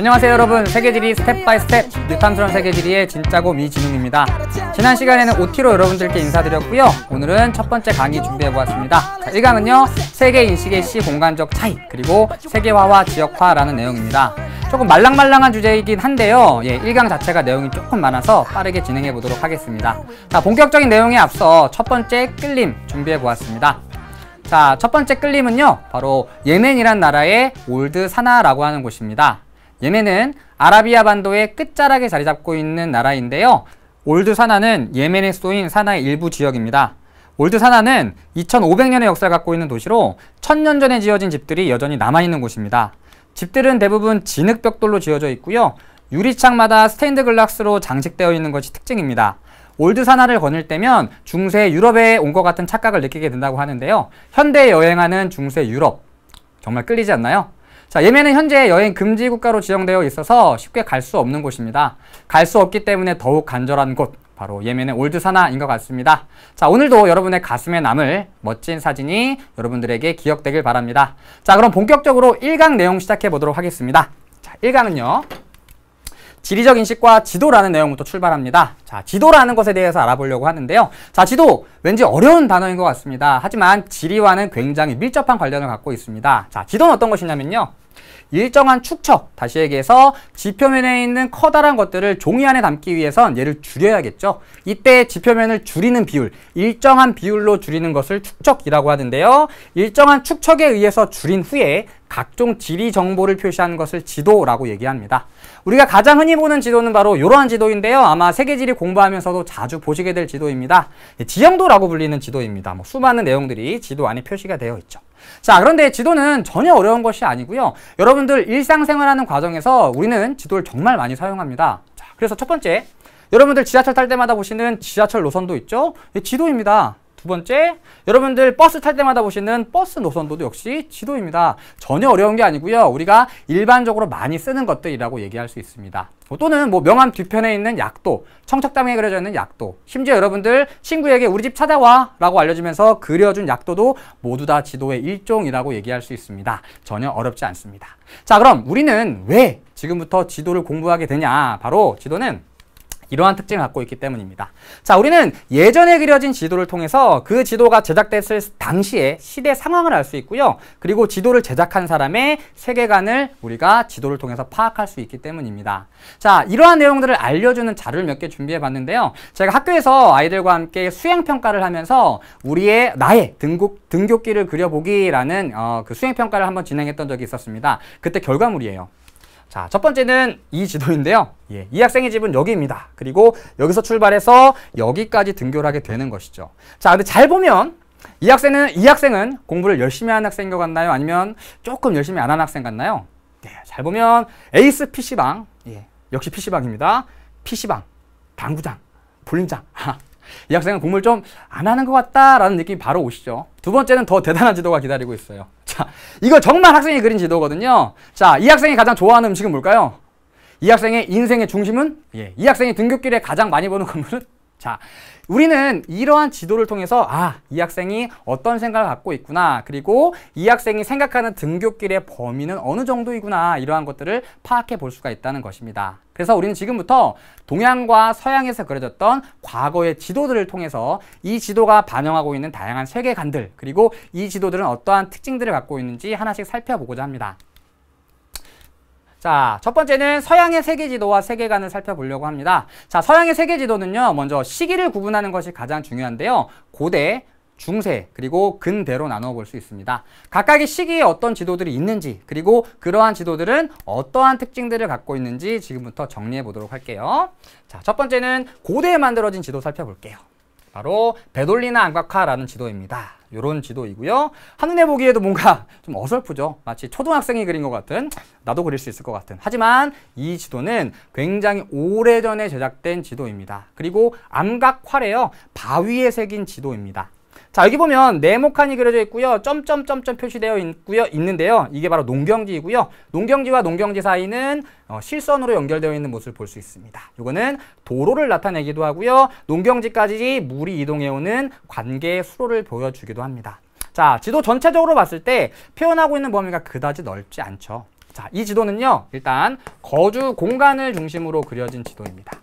안녕하세요 여러분, 세계지리 스텝 바이 스텝 유탐스러운 세계지리의 진짜고 미진웅입니다. 지난 시간에는 OT로 여러분들께 인사드렸고요. 오늘은 첫 번째 강의 준비해보았습니다. 1강은요 세계 인식의 시 공간적 차이 그리고 세계화와 지역화라는 내용입니다. 조금 말랑말랑한 주제이긴 한데요. 1강 자체가 내용이 조금 많아서 빠르게 진행해 보도록 하겠습니다. 자, 본격적인 내용에 앞서 첫 번째 끌림 준비해 보았습니다. 자, 첫 번째 끌림은요 바로 예멘이란 나라의 올드 사나라고 하는 곳입니다. 예멘은 아라비아 반도의 끝자락에 자리 잡고 있는 나라인데요. 올드 사나는 예멘에 쏘인 사나의 일부 지역입니다. 올드 사나는 2500년의 역사를 갖고 있는 도시로 1000년 전에 지어진 집들이 여전히 남아있는 곳입니다. 집들은 대부분 진흙벽돌로 지어져 있고요. 유리창마다 스테인드 글라스로 장식되어 있는 것이 특징입니다. 올드 사나를 거닐 때면 중세 유럽에 온 것 같은 착각을 느끼게 된다고 하는데요. 현대 여행하는 중세 유럽, 정말 끌리지 않나요? 자, 예멘은 현재 여행 금지 국가로 지정되어 있어서 쉽게 갈 수 없는 곳입니다. 갈 수 없기 때문에 더욱 간절한 곳, 바로 예멘의 올드 사나인 것 같습니다. 자, 오늘도 여러분의 가슴에 남을 멋진 사진이 여러분들에게 기억되길 바랍니다. 자, 그럼 본격적으로 1강 내용 시작해 보도록 하겠습니다. 자, 1강은요 지리적 인식과 지도라는 내용부터 출발합니다. 자, 지도라는 것에 대해서 알아보려고 하는데요. 자, 지도 왠지 어려운 단어인 것 같습니다. 하지만 지리와는 굉장히 밀접한 관련을 갖고 있습니다. 자, 지도는 어떤 것이냐면요, 일정한 축척, 다시 얘기해서 지표면에 있는 커다란 것들을 종이 안에 담기 위해선 얘를 줄여야겠죠. 이때 지표면을 줄이는 비율, 일정한 비율로 줄이는 것을 축척이라고 하는데요. 일정한 축척에 의해서 줄인 후에 각종 지리 정보를 표시하는 것을 지도라고 얘기합니다. 우리가 가장 흔히 보는 지도는 바로 이러한 지도인데요. 아마 세계지리 공부하면서도 자주 보시게 될 지도입니다. 지형도라고 불리는 지도입니다. 수많은 내용들이 지도 안에 표시가 되어 있죠. 자, 그런데 지도는 전혀 어려운 것이 아니고요. 여러분들 일상생활하는 과정에서 우리는 지도를 정말 많이 사용합니다. 자, 그래서 첫 번째, 여러분들 지하철 탈 때마다 보시는 지하철 노선도 있죠? 지도입니다. 두 번째, 여러분들 버스 탈 때마다 보시는 버스 노선도도 역시 지도입니다. 전혀 어려운 게 아니고요. 우리가 일반적으로 많이 쓰는 것들이라고 얘기할 수 있습니다. 또는 명함 뒤편에 있는 약도, 청첩장에 그려져 있는 약도, 심지어 여러분들 친구에게 우리 집 찾아와 라고 알려주면서 그려준 약도도 모두 다 지도의 일종이라고 얘기할 수 있습니다. 전혀 어렵지 않습니다. 자, 그럼 우리는 왜 지금부터 지도를 공부하게 되냐? 바로 지도는 이러한 특징을 갖고 있기 때문입니다. 자, 우리는 예전에 그려진 지도를 통해서 그 지도가 제작됐을 당시의 시대 상황을 알 수 있고요. 그리고 지도를 제작한 사람의 세계관을 우리가 지도를 통해서 파악할 수 있기 때문입니다. 자, 이러한 내용들을 알려주는 자료를 몇 개 준비해 봤는데요. 제가 학교에서 아이들과 함께 수행평가를 하면서 나의 등굣길을 그려보기라는 그 수행평가를 한번 진행했던 적이 있었습니다. 그때 결과물이에요. 자, 첫 번째는 이 지도인데요. 이 학생의 집은 여기입니다. 그리고 여기서 출발해서 여기까지 등교를 하게 되는 것이죠. 자, 근데 잘 보면 이 학생은 공부를 열심히 하는 학생인 것 같나요? 아니면 조금 열심히 안 하는 학생 같나요? 잘 보면 에이스 PC방, 역시 PC방입니다. PC방, 당구장, 볼링장. 이 학생은 공부를 좀 안 하는 것 같다라는 느낌이 바로 오시죠. 두 번째는 더 대단한 지도가 기다리고 있어요. 자, 이거 정말 학생이 그린 지도거든요. 자, 이 학생이 가장 좋아하는 음식은 뭘까요? 이 학생의 인생의 중심은? 이 학생이 등굣길에 가장 많이 보는 건물은? 자, 우리는 이러한 지도를 통해서 이 학생이 어떤 생각을 갖고 있구나, 그리고 이 학생이 생각하는 등굣길의 범위는 어느 정도이구나, 이러한 것들을 파악해 볼 수가 있다는 것입니다. 그래서 우리는 지금부터 동양과 서양에서 그려졌던 과거의 지도들을 통해서 이 지도가 반영하고 있는 다양한 세계관들, 그리고 이 지도들은 어떠한 특징들을 갖고 있는지 하나씩 살펴보고자 합니다. 자, 첫 번째는 서양의 세계지도와 세계관을 살펴보려고 합니다. 자, 서양의 세계지도는요, 먼저 시기를 구분하는 것이 가장 중요한데요. 고대, 중세, 그리고 근대로 나누어 볼 수 있습니다. 각각의 시기에 어떤 지도들이 있는지, 그리고 그러한 지도들은 어떠한 특징들을 갖고 있는지 지금부터 정리해 보도록 할게요. 자, 첫 번째는 고대에 만들어진 지도 살펴볼게요. 바로 베돌리나 안각화라는 지도입니다. 이런 지도이고요. 한눈에 보기에도 뭔가 좀 어설프죠. 마치 초등학생이 그린 것 같은, 나도 그릴 수 있을 것 같은. 하지만 이 지도는 굉장히 오래전에 제작된 지도입니다. 그리고 암각화래요. 바위에 새긴 지도입니다. 자, 여기 보면 네모칸이 그려져 있고요. 점점점점 표시되어 있는데요. 이게 바로 농경지이고요. 농경지와 농경지 사이는 실선으로 연결되어 있는 모습을 볼 수 있습니다. 이거는 도로를 나타내기도 하고요. 농경지까지 물이 이동해오는 관계의 수로를 보여주기도 합니다. 자, 지도 전체적으로 봤을 때 표현하고 있는 범위가 그다지 넓지 않죠. 자, 이 지도는요, 일단 거주 공간을 중심으로 그려진 지도입니다.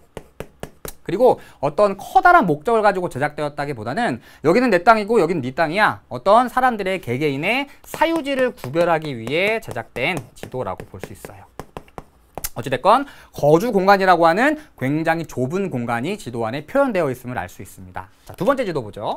그리고 어떤 커다란 목적을 가지고 제작되었다기보다는 여기는 내 땅이고 여기는 네 땅이야. 어떤 사람들의 개개인의 사유지를 구별하기 위해 제작된 지도라고 볼 수 있어요. 어찌됐건 거주 공간이라고 하는 굉장히 좁은 공간이 지도 안에 표현되어 있음을 알 수 있습니다. 자, 두 번째 지도 보죠.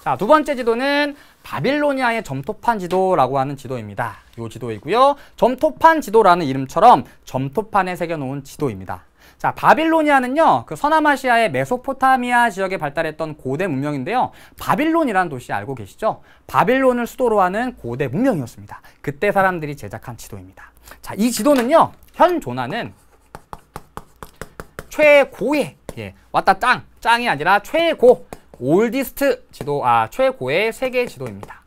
자, 두 번째 지도는 바빌로니아의 점토판 지도라고 하는 지도입니다. 이 지도이고요. 점토판 지도라는 이름처럼 점토판에 새겨놓은 지도입니다. 자, 바빌로니아는요, 그 서남아시아의 메소포타미아 지역에 발달했던 고대 문명인데요. 바빌론이라는 도시 알고 계시죠? 바빌론을 수도로 하는 고대 문명이었습니다. 그때 사람들이 제작한 지도입니다. 자, 이 지도는요, 현 조나는 최고의, 왔다 짱이 아니라 최고, 올디스트 지도, 최고의 세계 지도입니다.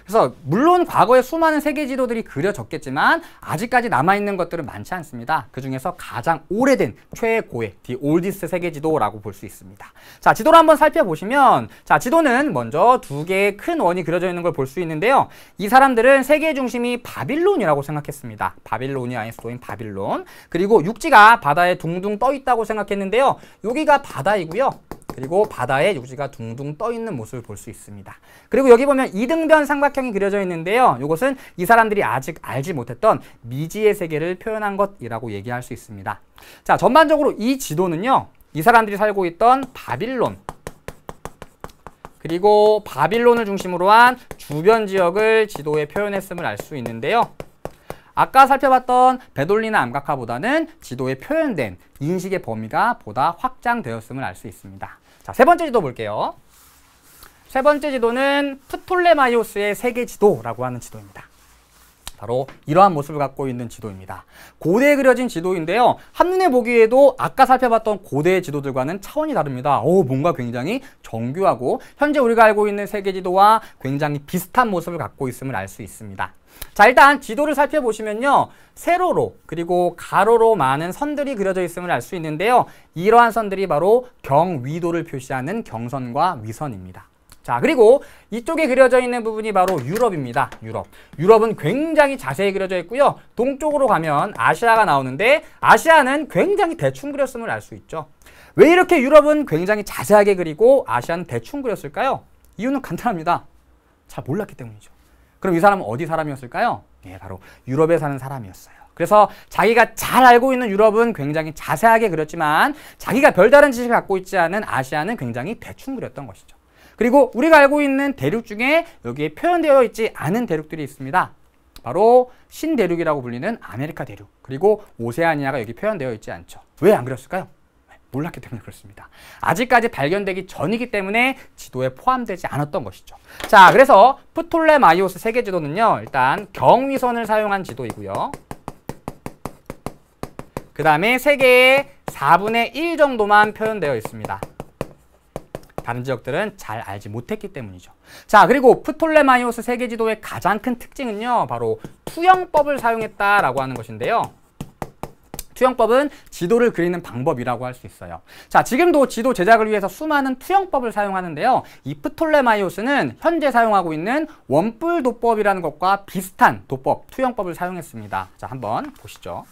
그래서 물론 과거에 수많은 세계 지도들이 그려졌겠지만 아직까지 남아있는 것들은 많지 않습니다. 그 중에서 가장 오래된 최고의 The Oldest 세계 지도라고 볼 수 있습니다. 자, 지도를 한번 살펴보시면, 자, 지도는 먼저 두 개의 큰 원이 그려져 있는 걸 볼 수 있는데요. 이 사람들은 세계의 중심이 바빌론이라고 생각했습니다. 바빌로니아의 수도인 바빌론. 그리고 육지가 바다에 둥둥 떠 있다고 생각했는데요. 여기가 바다이고요. 그리고 바다에 육지가 둥둥 떠 있는 모습을 볼 수 있습니다. 그리고 여기 보면 이등변 삼각형이 그려져 있는데요. 이것은 이 사람들이 아직 알지 못했던 미지의 세계를 표현한 것이라고 얘기할 수 있습니다. 자, 전반적으로 이 지도는요, 이 사람들이 살고 있던 바빌론, 그리고 바빌론을 중심으로 한 주변 지역을 지도에 표현했음을 알 수 있는데요. 아까 살펴봤던 베돌리나 암각화보다는 지도에 표현된 인식의 범위가 보다 확장되었음을 알 수 있습니다. 자, 세 번째 지도 볼게요. 세 번째 지도는 프톨레마이오스의 세계 지도라고 하는 지도입니다. 바로 이러한 모습을 갖고 있는 지도입니다. 고대에 그려진 지도인데요. 한눈에 보기에도 아까 살펴봤던 고대의 지도들과는 차원이 다릅니다. 뭔가 굉장히 정교하고 현재 우리가 알고 있는 세계 지도와 굉장히 비슷한 모습을 갖고 있음을 알 수 있습니다. 자, 일단 지도를 살펴보시면요. 세로로 그리고 가로로 많은 선들이 그려져 있음을 알 수 있는데요. 이러한 선들이 바로 경위도를 표시하는 경선과 위선입니다. 자, 그리고 이쪽에 그려져 있는 부분이 바로 유럽입니다. 유럽은 굉장히 자세히 그려져 있고요. 동쪽으로 가면 아시아가 나오는데 아시아는 굉장히 대충 그렸음을 알 수 있죠. 왜 이렇게 유럽은 굉장히 자세하게 그리고 아시아는 대충 그렸을까요? 이유는 간단합니다. 잘 몰랐기 때문이죠. 그럼 이 사람은 어디 사람이었을까요? 바로 유럽에 사는 사람이었어요. 그래서 자기가 잘 알고 있는 유럽은 굉장히 자세하게 그렸지만 자기가 별다른 지식을 갖고 있지 않은 아시아는 굉장히 대충 그렸던 것이죠. 그리고 우리가 알고 있는 대륙 중에 여기에 표현되어 있지 않은 대륙들이 있습니다. 바로 신대륙이라고 불리는 아메리카 대륙, 그리고 오세아니아가 여기 표현되어 있지 않죠. 왜 안 그렸을까요? 몰랐기 때문에 그렇습니다. 아직까지 발견되기 전이기 때문에 지도에 포함되지 않았던 것이죠. 자, 그래서 프톨레마이오스 세계 지도는요, 일단 경위선을 사용한 지도이고요. 그 다음에 세계의 4분의 1 정도만 표현되어 있습니다. 다른 지역들은 잘 알지 못했기 때문이죠. 자, 그리고 프톨레마이오스 세계 지도의 가장 큰 특징은요, 바로 투영법을 사용했다라고 하는 것인데요. 투영법은 지도를 그리는 방법이라고 할 수 있어요. 자, 지금도 지도 제작을 위해서 수많은 투영법을 사용하는데요. 이 프톨레마이오스는 현재 사용하고 있는 원뿔 도법이라는 것과 비슷한 도법, 투영법을 사용했습니다. 자, 한번 보시죠.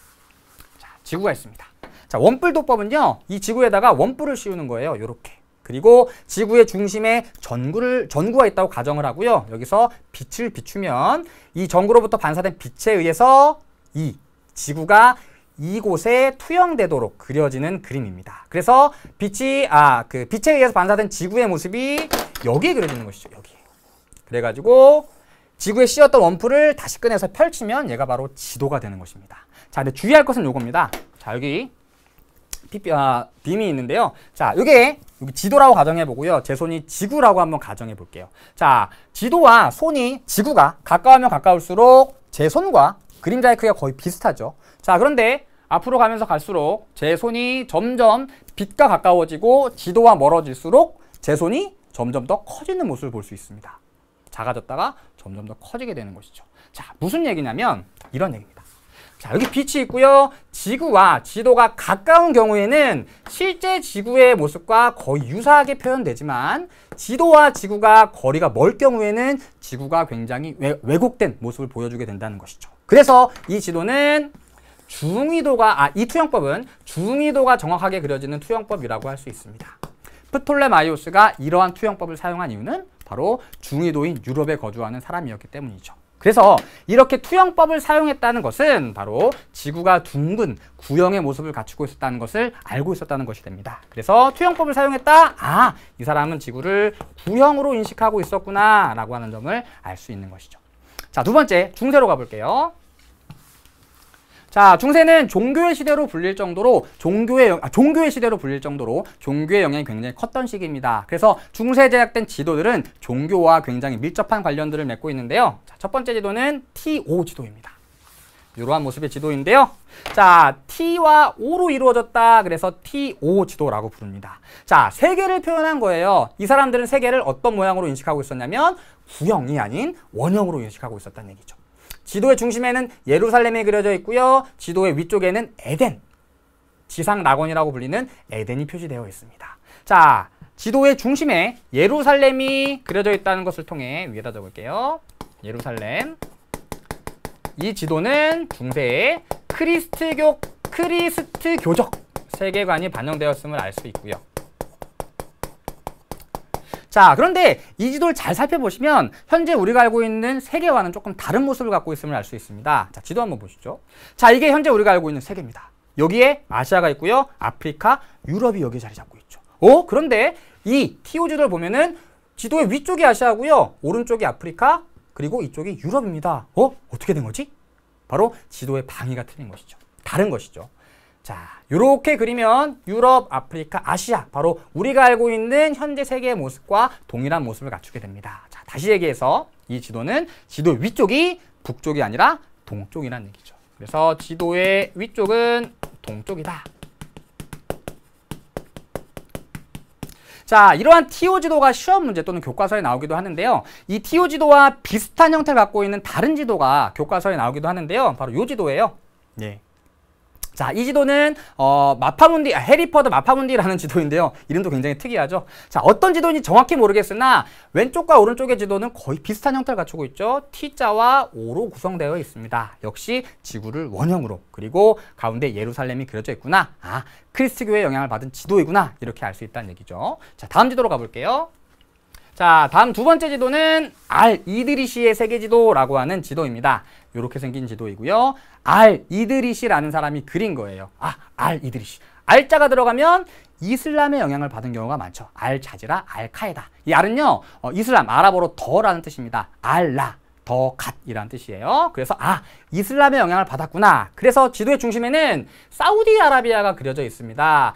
자, 지구가 있습니다. 자, 원뿔 도법은요, 이 지구에다가 원뿔을 씌우는 거예요. 요렇게. 그리고 지구의 중심에 전구가 있다고 가정을 하고요. 여기서 빛을 비추면 이 전구로부터 반사된 빛에 의해서 이 지구가 이곳에 투영되도록 그려지는 그림입니다. 그래서 빛에 의해서 반사된 지구의 모습이 여기에 그려지는 것이죠. 여기. 그래가지고 지구에 씌웠던 원뿔을 다시 꺼내서 펼치면 얘가 바로 지도가 되는 것입니다. 자, 근데 주의할 것은 요겁니다. 자, 여기 빔이 있는데요. 자, 여기 지도라고 가정해 보고요. 제 손이 지구라고 한번 가정해 볼게요. 자, 지도와 지구가 가까우면 가까울수록 제 손과 그림자의 크기가 거의 비슷하죠. 자, 그런데 앞으로 가면서 갈수록 제 손이 점점 빛과 가까워지고 지도와 멀어질수록 제 손이 점점 더 커지는 모습을 볼 수 있습니다. 작아졌다가 점점 더 커지게 되는 것이죠. 자, 무슨 얘기냐면 이런 얘기입니다. 자, 여기 빛이 있고요. 지구와 지도가 가까운 경우에는 실제 지구의 모습과 거의 유사하게 표현되지만 지도와 지구가 거리가 멀 경우에는 지구가 굉장히 왜곡된 모습을 보여주게 된다는 것이죠. 그래서 이 지도는 이 투영법은 중위도가 정확하게 그려지는 투영법이라고 할 수 있습니다. 프톨레마이오스가 이러한 투영법을 사용한 이유는 바로 중위도인 유럽에 거주하는 사람이었기 때문이죠. 그래서 이렇게 투영법을 사용했다는 것은 바로 지구가 둥근 구형의 모습을 갖추고 있었다는 것을 알고 있었다는 것이 됩니다. 그래서 투영법을 사용했다. 이 사람은 지구를 구형으로 인식하고 있었구나 라고 하는 점을 알 수 있는 것이죠. 자, 두 번째 중세로 가볼게요. 자, 중세는 종교의 시대로 불릴 정도로 종교의 영향이 굉장히 컸던 시기입니다. 그래서 중세에 제작된 지도들은 종교와 굉장히 밀접한 관련들을 맺고 있는데요. 자, 첫 번째 지도는 T5 지도입니다. 이러한 모습의 지도인데요. 자, T와 O로 이루어졌다. 그래서 T5 지도라고 부릅니다. 자, 세계를 표현한 거예요. 이 사람들은 세계를 어떤 모양으로 인식하고 있었냐면 구형이 아닌 원형으로 인식하고 있었다는 얘기죠. 지도의 중심에는 예루살렘이 그려져 있고요. 지도의 위쪽에는 에덴, 지상 낙원이라고 불리는 에덴이 표시되어 있습니다. 자, 지도의 중심에 예루살렘이 그려져 있다는 것을 통해 위에다 적을게요. 예루살렘. 이 지도는 중세의 크리스트교적 세계관이 반영되었음을 알 수 있고요. 자, 그런데 이 지도를 잘 살펴보시면 현재 우리가 알고 있는 세계와는 조금 다른 모습을 갖고 있음을 알 수 있습니다. 자, 지도 한번 보시죠. 자, 이게 현재 우리가 알고 있는 세계입니다. 여기에 아시아가 있고요. 아프리카, 유럽이 여기에 자리 잡고 있죠. 그런데 이 T5 지도를 보면은 지도의 위쪽이 아시아고요. 오른쪽이 아프리카, 그리고 이쪽이 유럽입니다. 어떻게 된 거지? 바로 지도의 방위가 틀린 것이죠. 다른 것이죠. 자, 이렇게 그리면 유럽, 아프리카, 아시아, 바로 우리가 알고 있는 현재 세계의 모습과 동일한 모습을 갖추게 됩니다. 자, 다시 얘기해서 이 지도는 지도의 위쪽이 북쪽이 아니라 동쪽이라는 얘기죠. 그래서 지도의 위쪽은 동쪽이다. 자, 이러한 T5 지도가 시험 문제 또는 교과서에 나오기도 하는데요. 이 T5 지도와 비슷한 형태를 갖고 있는 다른 지도가 교과서에 나오기도 하는데요. 바로 이 지도예요. 네. 자, 이 지도는 해리포터 마파문디라는 지도인데요. 이름도 굉장히 특이하죠. 자, 어떤 지도인지 정확히 모르겠으나 왼쪽과 오른쪽의 지도는 거의 비슷한 형태를 갖추고 있죠. T자와 O로 구성되어 있습니다. 역시 지구를 원형으로, 그리고 가운데 예루살렘이 그려져 있구나. 크리스트교의 영향을 받은 지도이구나. 이렇게 알 수 있다는 얘기죠. 자, 다음 지도로 가볼게요. 자, 다음 두 번째 지도는 알-이드리시의 세계지도라고 하는 지도입니다. 이렇게 생긴 지도이고요. 알-이드리시라는 사람이 그린 거예요. 알-이드리시. 알자가 들어가면 이슬람의 영향을 받은 경우가 많죠. 알자지라, 알카에다. 이 알은요, 이슬람, 아랍어로 더라는 뜻입니다. 알라, 더, 갓이라는 뜻이에요. 그래서 이슬람의 영향을 받았구나. 그래서 지도의 중심에는 사우디아라비아가 그려져 있습니다.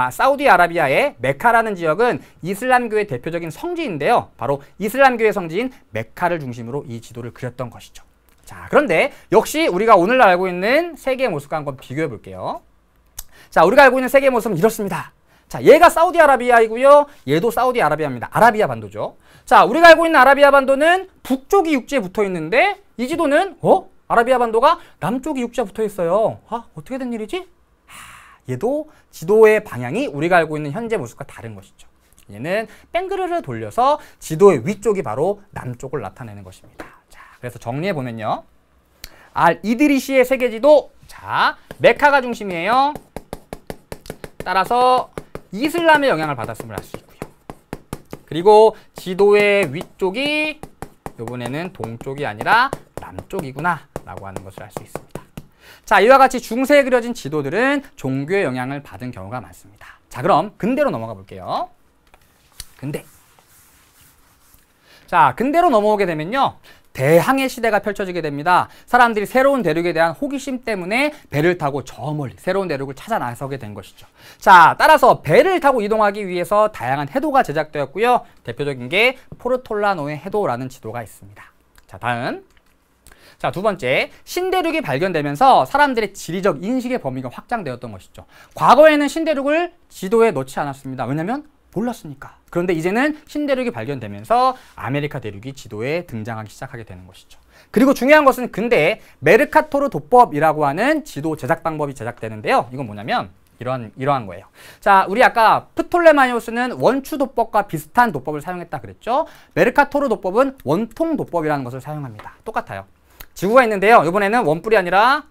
사우디아라비아의 메카라는 지역은 이슬람교의 대표적인 성지인데요. 바로 이슬람교의 성지인 메카를 중심으로 이 지도를 그렸던 것이죠. 자, 그런데 역시 우리가 오늘날 알고 있는 세계의 모습과 한번 비교해 볼게요. 자, 우리가 알고 있는 세계의 모습은 이렇습니다. 자, 얘가 사우디아라비아이고요. 얘도 사우디아라비아입니다. 아라비아 반도죠. 자, 우리가 알고 있는 아라비아 반도는 북쪽이 육지에 붙어 있는데 이 지도는 아라비아 반도가 남쪽이 육지에 붙어 있어요. 어떻게 된 일이지? 얘도 지도의 방향이 우리가 알고 있는 현재 모습과 다른 것이죠. 얘는 뺑그르르 돌려서 지도의 위쪽이 바로 남쪽을 나타내는 것입니다. 자, 그래서 정리해 보면요. 알-이드리시의 세계지도. 자, 메카가 중심이에요. 따라서 이슬람의 영향을 받았음을 알 수 있고요. 그리고 지도의 위쪽이 이번에는 동쪽이 아니라 남쪽이구나 라고 하는 것을 알 수 있습니다. 자, 이와 같이 중세에 그려진 지도들은 종교의 영향을 받은 경우가 많습니다. 자, 그럼 근대로 넘어가 볼게요. 근대. 자, 근대로 넘어오게 되면요. 대항해 시대가 펼쳐지게 됩니다. 사람들이 새로운 대륙에 대한 호기심 때문에 배를 타고 저 멀리 새로운 대륙을 찾아 나서게 된 것이죠. 자, 따라서 배를 타고 이동하기 위해서 다양한 해도가 제작되었고요. 대표적인 게 포르톨라노의 해도라는 지도가 있습니다. 자, 다음. 자, 두 번째, 신대륙이 발견되면서 사람들의 지리적 인식의 범위가 확장되었던 것이죠. 과거에는 신대륙을 지도에 넣지 않았습니다. 왜냐하면 몰랐으니까. 그런데 이제는 신대륙이 발견되면서 아메리카 대륙이 지도에 등장하기 시작하게 되는 것이죠. 그리고 중요한 것은 근대 메르카토르 도법이라고 하는 지도 제작 방법이 제작되는데요. 이건 뭐냐면 이러한 거예요. 자, 우리 아까 프톨레마이오스는 원추 도법과 비슷한 도법을 사용했다 그랬죠. 메르카토르 도법은 원통 도법이라는 것을 사용합니다. 똑같아요. 지구가 있는데요. 이번에는 원뿔이 아니라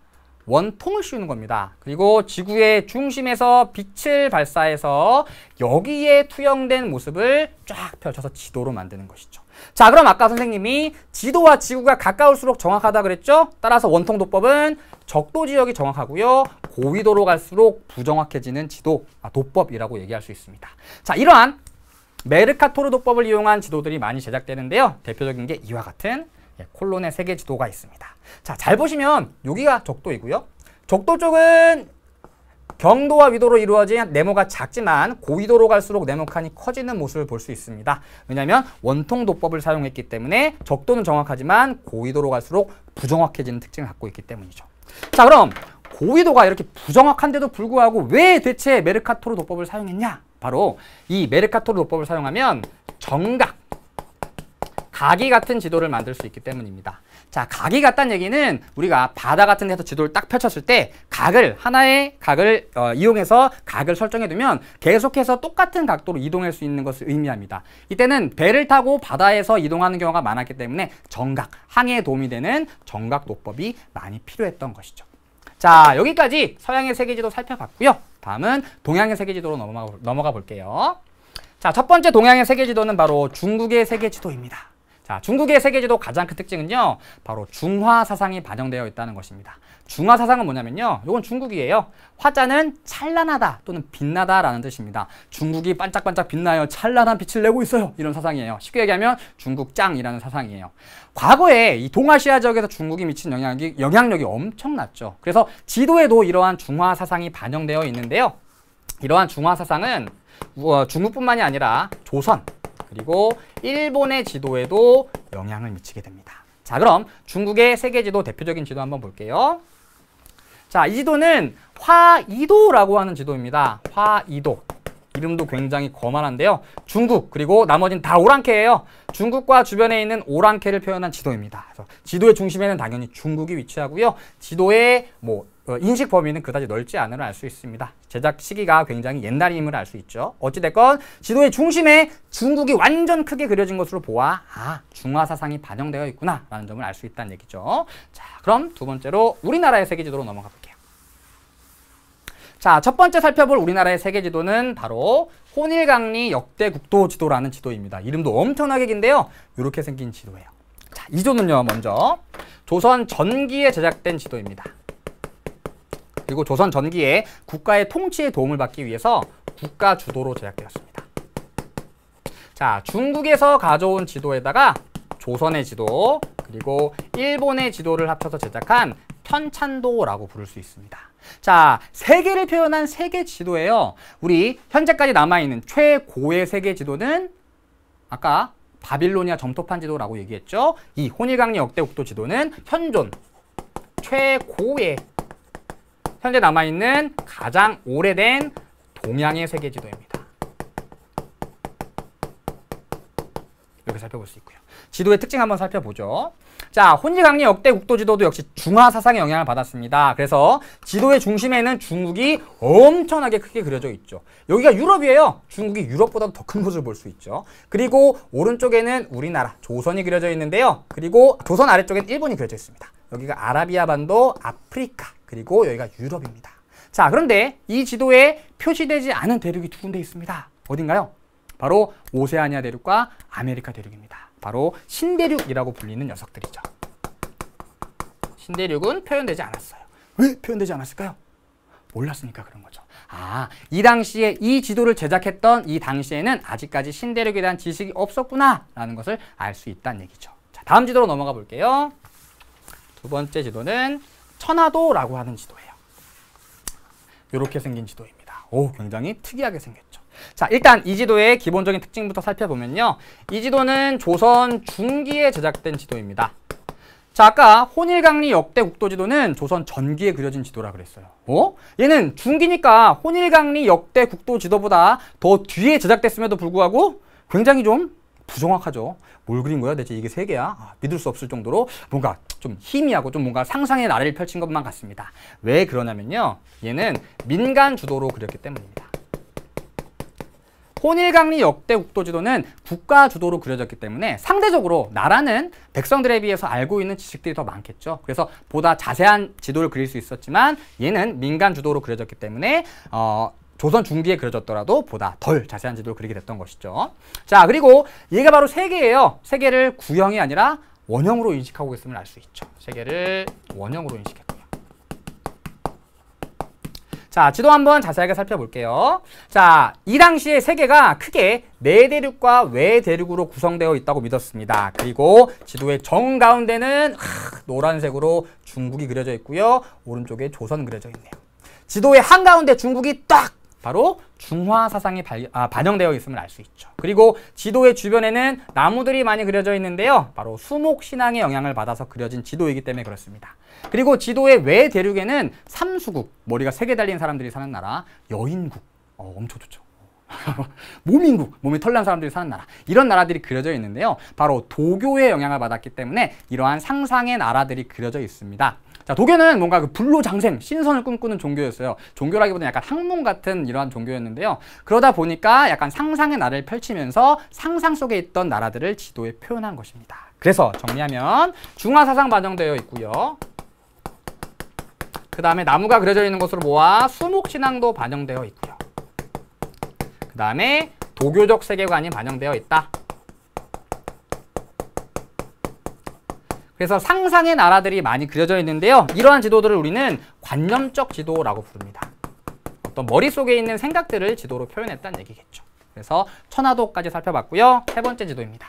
원통을 씌우는 겁니다. 그리고 지구의 중심에서 빛을 발사해서 여기에 투영된 모습을 쫙 펼쳐서 지도로 만드는 것이죠. 자, 그럼 아까 선생님이 지도와 지구가 가까울수록 정확하다 그랬죠? 따라서 원통 도법은 적도 지역이 정확하고요. 고위도로 갈수록 부정확해지는 도법이라고 얘기할 수 있습니다. 자, 이러한 메르카토르 도법을 이용한 지도들이 많이 제작되는데요. 대표적인 게 이와 같은 콜론의 세계 지도가 있습니다. 자, 잘 보시면 여기가 적도이고요. 적도 쪽은 경도와 위도로 이루어진 네모가 작지만 고위도로 갈수록 네모칸이 커지는 모습을 볼 수 있습니다. 왜냐하면 원통 도법을 사용했기 때문에 적도는 정확하지만 고위도로 갈수록 부정확해지는 특징을 갖고 있기 때문이죠. 자, 그럼 고위도가 이렇게 부정확한데도 불구하고 왜 대체 메르카토르 도법을 사용했냐? 바로 이 메르카토르 도법을 사용하면 정각, 각이 같은 지도를 만들 수 있기 때문입니다. 자, 각이 같다는 얘기는 우리가 바다 같은 데서 지도를 딱 펼쳤을 때 하나의 각을 이용해서 각을 설정해 두면 계속해서 똑같은 각도로 이동할 수 있는 것을 의미합니다. 이때는 배를 타고 바다에서 이동하는 경우가 많았기 때문에 정각, 항해에 도움이 되는 정각 도법이 많이 필요했던 것이죠. 자, 여기까지 서양의 세계지도 살펴봤고요. 다음은 동양의 세계지도로 넘어가 볼게요. 자, 첫 번째 동양의 세계지도는 바로 중국의 세계지도입니다. 자, 중국의 세계지도 가장 큰 특징은요, 바로 중화 사상이 반영되어 있다는 것입니다. 중화 사상은 뭐냐면요, 이건 중국이에요. 화자는 찬란하다 또는 빛나다라는 뜻입니다. 중국이 반짝반짝 빛나요. 찬란한 빛을 내고 있어요. 이런 사상이에요. 쉽게 얘기하면 중국 짱이라는 사상이에요. 과거에 이 동아시아 지역에서 중국이 미친 영향력이 엄청났죠. 그래서 지도에도 이러한 중화 사상이 반영되어 있는데요. 이러한 중화 사상은 중국뿐만이 아니라 조선, 그리고 일본의 지도에도 영향을 미치게 됩니다. 자, 그럼 중국의 세계지도 대표적인 지도 한번 볼게요. 자, 이 지도는 화이도라고 하는 지도입니다. 화이도. 이름도 굉장히 거만한데요. 중국, 그리고 나머지는 다 오랑캐예요. 중국과 주변에 있는 오랑캐를 표현한 지도입니다. 그래서 지도의 중심에는 당연히 중국이 위치하고요. 지도의 인식 범위는 그다지 넓지 않음을 알 수 있습니다. 제작 시기가 굉장히 옛날임을 알 수 있죠. 어찌됐건 지도의 중심에 중국이 완전 크게 그려진 것으로 보아 중화 사상이 반영되어 있구나 라는 점을 알 수 있다는 얘기죠. 자, 그럼 두 번째로 우리나라의 세계지도로 넘어가 볼게요. 자, 첫 번째 살펴볼 우리나라의 세계지도는 바로 혼일강리 역대 국도 지도라는 지도입니다. 이름도 엄청나게 긴데요. 이렇게 생긴 지도예요. 자, 이 지도는요, 먼저 조선 전기에 제작된 지도입니다. 그리고 조선 전기에 국가의 통치에 도움을 받기 위해서 국가 주도로 제작되었습니다. 자, 중국에서 가져온 지도에다가 조선의 지도, 그리고 일본의 지도를 합쳐서 제작한 편찬도라고 부를 수 있습니다. 자, 세계를 표현한 세계 지도예요. 우리 현재까지 남아있는 최고의 세계 지도는 아까 바빌로니아 점토판 지도라고 얘기했죠. 이 혼일강리 역대 국도 지도는 현존 최고의 현재 남아있는 가장 오래된 동양의 세계 지도입니다. 이렇게 살펴볼 수 있고요. 지도의 특징 한번 살펴보죠. 자, 혼일강리 역대 국도 지도도 역시 중화 사상의 영향을 받았습니다. 그래서 지도의 중심에는 중국이 엄청나게 크게 그려져 있죠. 여기가 유럽이에요. 중국이 유럽보다 더 큰 곳을 볼 수 있죠. 그리고 오른쪽에는 우리나라, 조선이 그려져 있는데요. 그리고 조선 아래쪽엔 일본이 그려져 있습니다. 여기가 아라비아 반도, 아프리카, 그리고 여기가 유럽입니다. 자, 그런데 이 지도에 표시되지 않은 대륙이 두 군데 있습니다. 어딘가요? 바로 오세아니아 대륙과 아메리카 대륙입니다. 바로 신대륙이라고 불리는 녀석들이죠. 신대륙은 표현되지 않았어요. 왜 표현되지 않았을까요? 몰랐으니까 그런 거죠. 이 당시에 이 지도를 제작했던 이 당시에는 아직까지 신대륙에 대한 지식이 없었구나 라는 것을 알 수 있다는 얘기죠. 자, 다음 지도로 넘어가 볼게요. 두 번째 지도는 천화도라고 하는 지도예요. 이렇게 생긴 지도입니다. 굉장히 특이하게 생겼죠. 자, 일단 이 지도의 기본적인 특징부터 살펴보면요. 이 지도는 조선 중기에 제작된 지도입니다. 자, 아까 혼일강리 역대 국도 지도는 조선 전기에 그려진 지도라 그랬어요. 얘는 중기니까 혼일강리 역대 국도 지도보다 더 뒤에 제작됐음에도 불구하고 굉장히 좀 부정확하죠. 뭘 그린 거야? 대체 이게 세계야? 믿을 수 없을 정도로 뭔가 좀 희미하고 좀 뭔가 상상의 나래를 펼친 것만 같습니다. 왜 그러냐면요. 얘는 민간 주도로 그렸기 때문입니다. 혼일강리 역대 국도지도는 국가 주도로 그려졌기 때문에 상대적으로 나라는 백성들에 비해서 알고 있는 지식들이 더 많겠죠. 그래서 보다 자세한 지도를 그릴 수 있었지만 얘는 민간 주도로 그려졌기 때문에 조선 중기에 그려졌더라도 보다 덜 자세한 지도를 그리게 됐던 것이죠. 자, 그리고 얘가 바로 세계예요. 세계를 구형이 아니라 원형으로 인식하고 있음을 알 수 있죠. 세계를 원형으로 인식했고요. 자, 지도 한번 자세하게 살펴볼게요. 자, 이 당시에 세계가 크게 내대륙과 외대륙으로 구성되어 있다고 믿었습니다. 그리고 지도의 정가운데는 노란색으로 중국이 그려져 있고요. 오른쪽에 조선 그려져 있네요. 지도의 한가운데 중국이 딱 바로 중화 사상이 반영되어 있음을 알 수 있죠. 그리고 지도의 주변에는 나무들이 많이 그려져 있는데요. 바로 수목 신앙의 영향을 받아서 그려진 지도이기 때문에 그렇습니다. 그리고 지도의 외대륙에는 삼수국, 머리가 3개 달린 사람들이 사는 나라, 여인국, 엄청 좋죠. 모민국, 몸이 털난 사람들이 사는 나라, 이런 나라들이 그려져 있는데요. 바로 도교의 영향을 받았기 때문에 이러한 상상의 나라들이 그려져 있습니다. 자, 도교는 뭔가 그 불로장생, 신선을 꿈꾸는 종교였어요. 종교라기보다는 약간 학문 같은 이러한 종교였는데요. 그러다 보니까 약간 상상의 나라를 펼치면서 상상 속에 있던 나라들을 지도에 표현한 것입니다. 그래서 정리하면 중화사상 반영되어 있고요. 그 다음에 나무가 그려져 있는 것으로 모아 수목신앙도 반영되어 있고요. 그 다음에 도교적 세계관이 반영되어 있다. 그래서 상상의 나라들이 많이 그려져 있는데요. 이러한 지도들을 우리는 관념적 지도라고 부릅니다. 어떤 머릿속에 있는 생각들을 지도로 표현했다는 얘기겠죠. 그래서 천화도까지 살펴봤고요. 세 번째 지도입니다.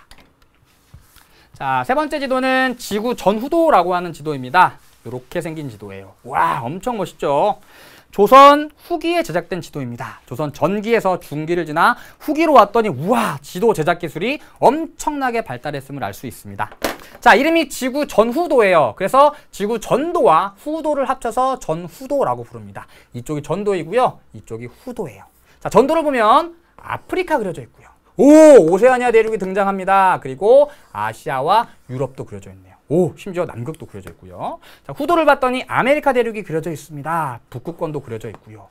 자, 세 번째 지도는 지구 전후도라고 하는 지도입니다. 이렇게 생긴 지도예요. 와, 엄청 멋있죠? 조선 후기에 제작된 지도입니다. 조선 전기에서 중기를 지나 후기로 왔더니 우와, 지도 제작 기술이 엄청나게 발달했음을 알 수 있습니다. 자, 이름이 지구 전후도예요. 그래서 지구 전도와 후도를 합쳐서 전후도라고 부릅니다. 이쪽이 전도이고요. 이쪽이 후도예요. 자, 전도를 보면 아프리카 그려져 있고요. 오세아니아 대륙이 등장합니다. 그리고 아시아와 유럽도 그려져 있네요. 심지어 남극도 그려져 있고요. 자, 후도를 봤더니 아메리카 대륙이 그려져 있습니다. 북극권도 그려져 있고요.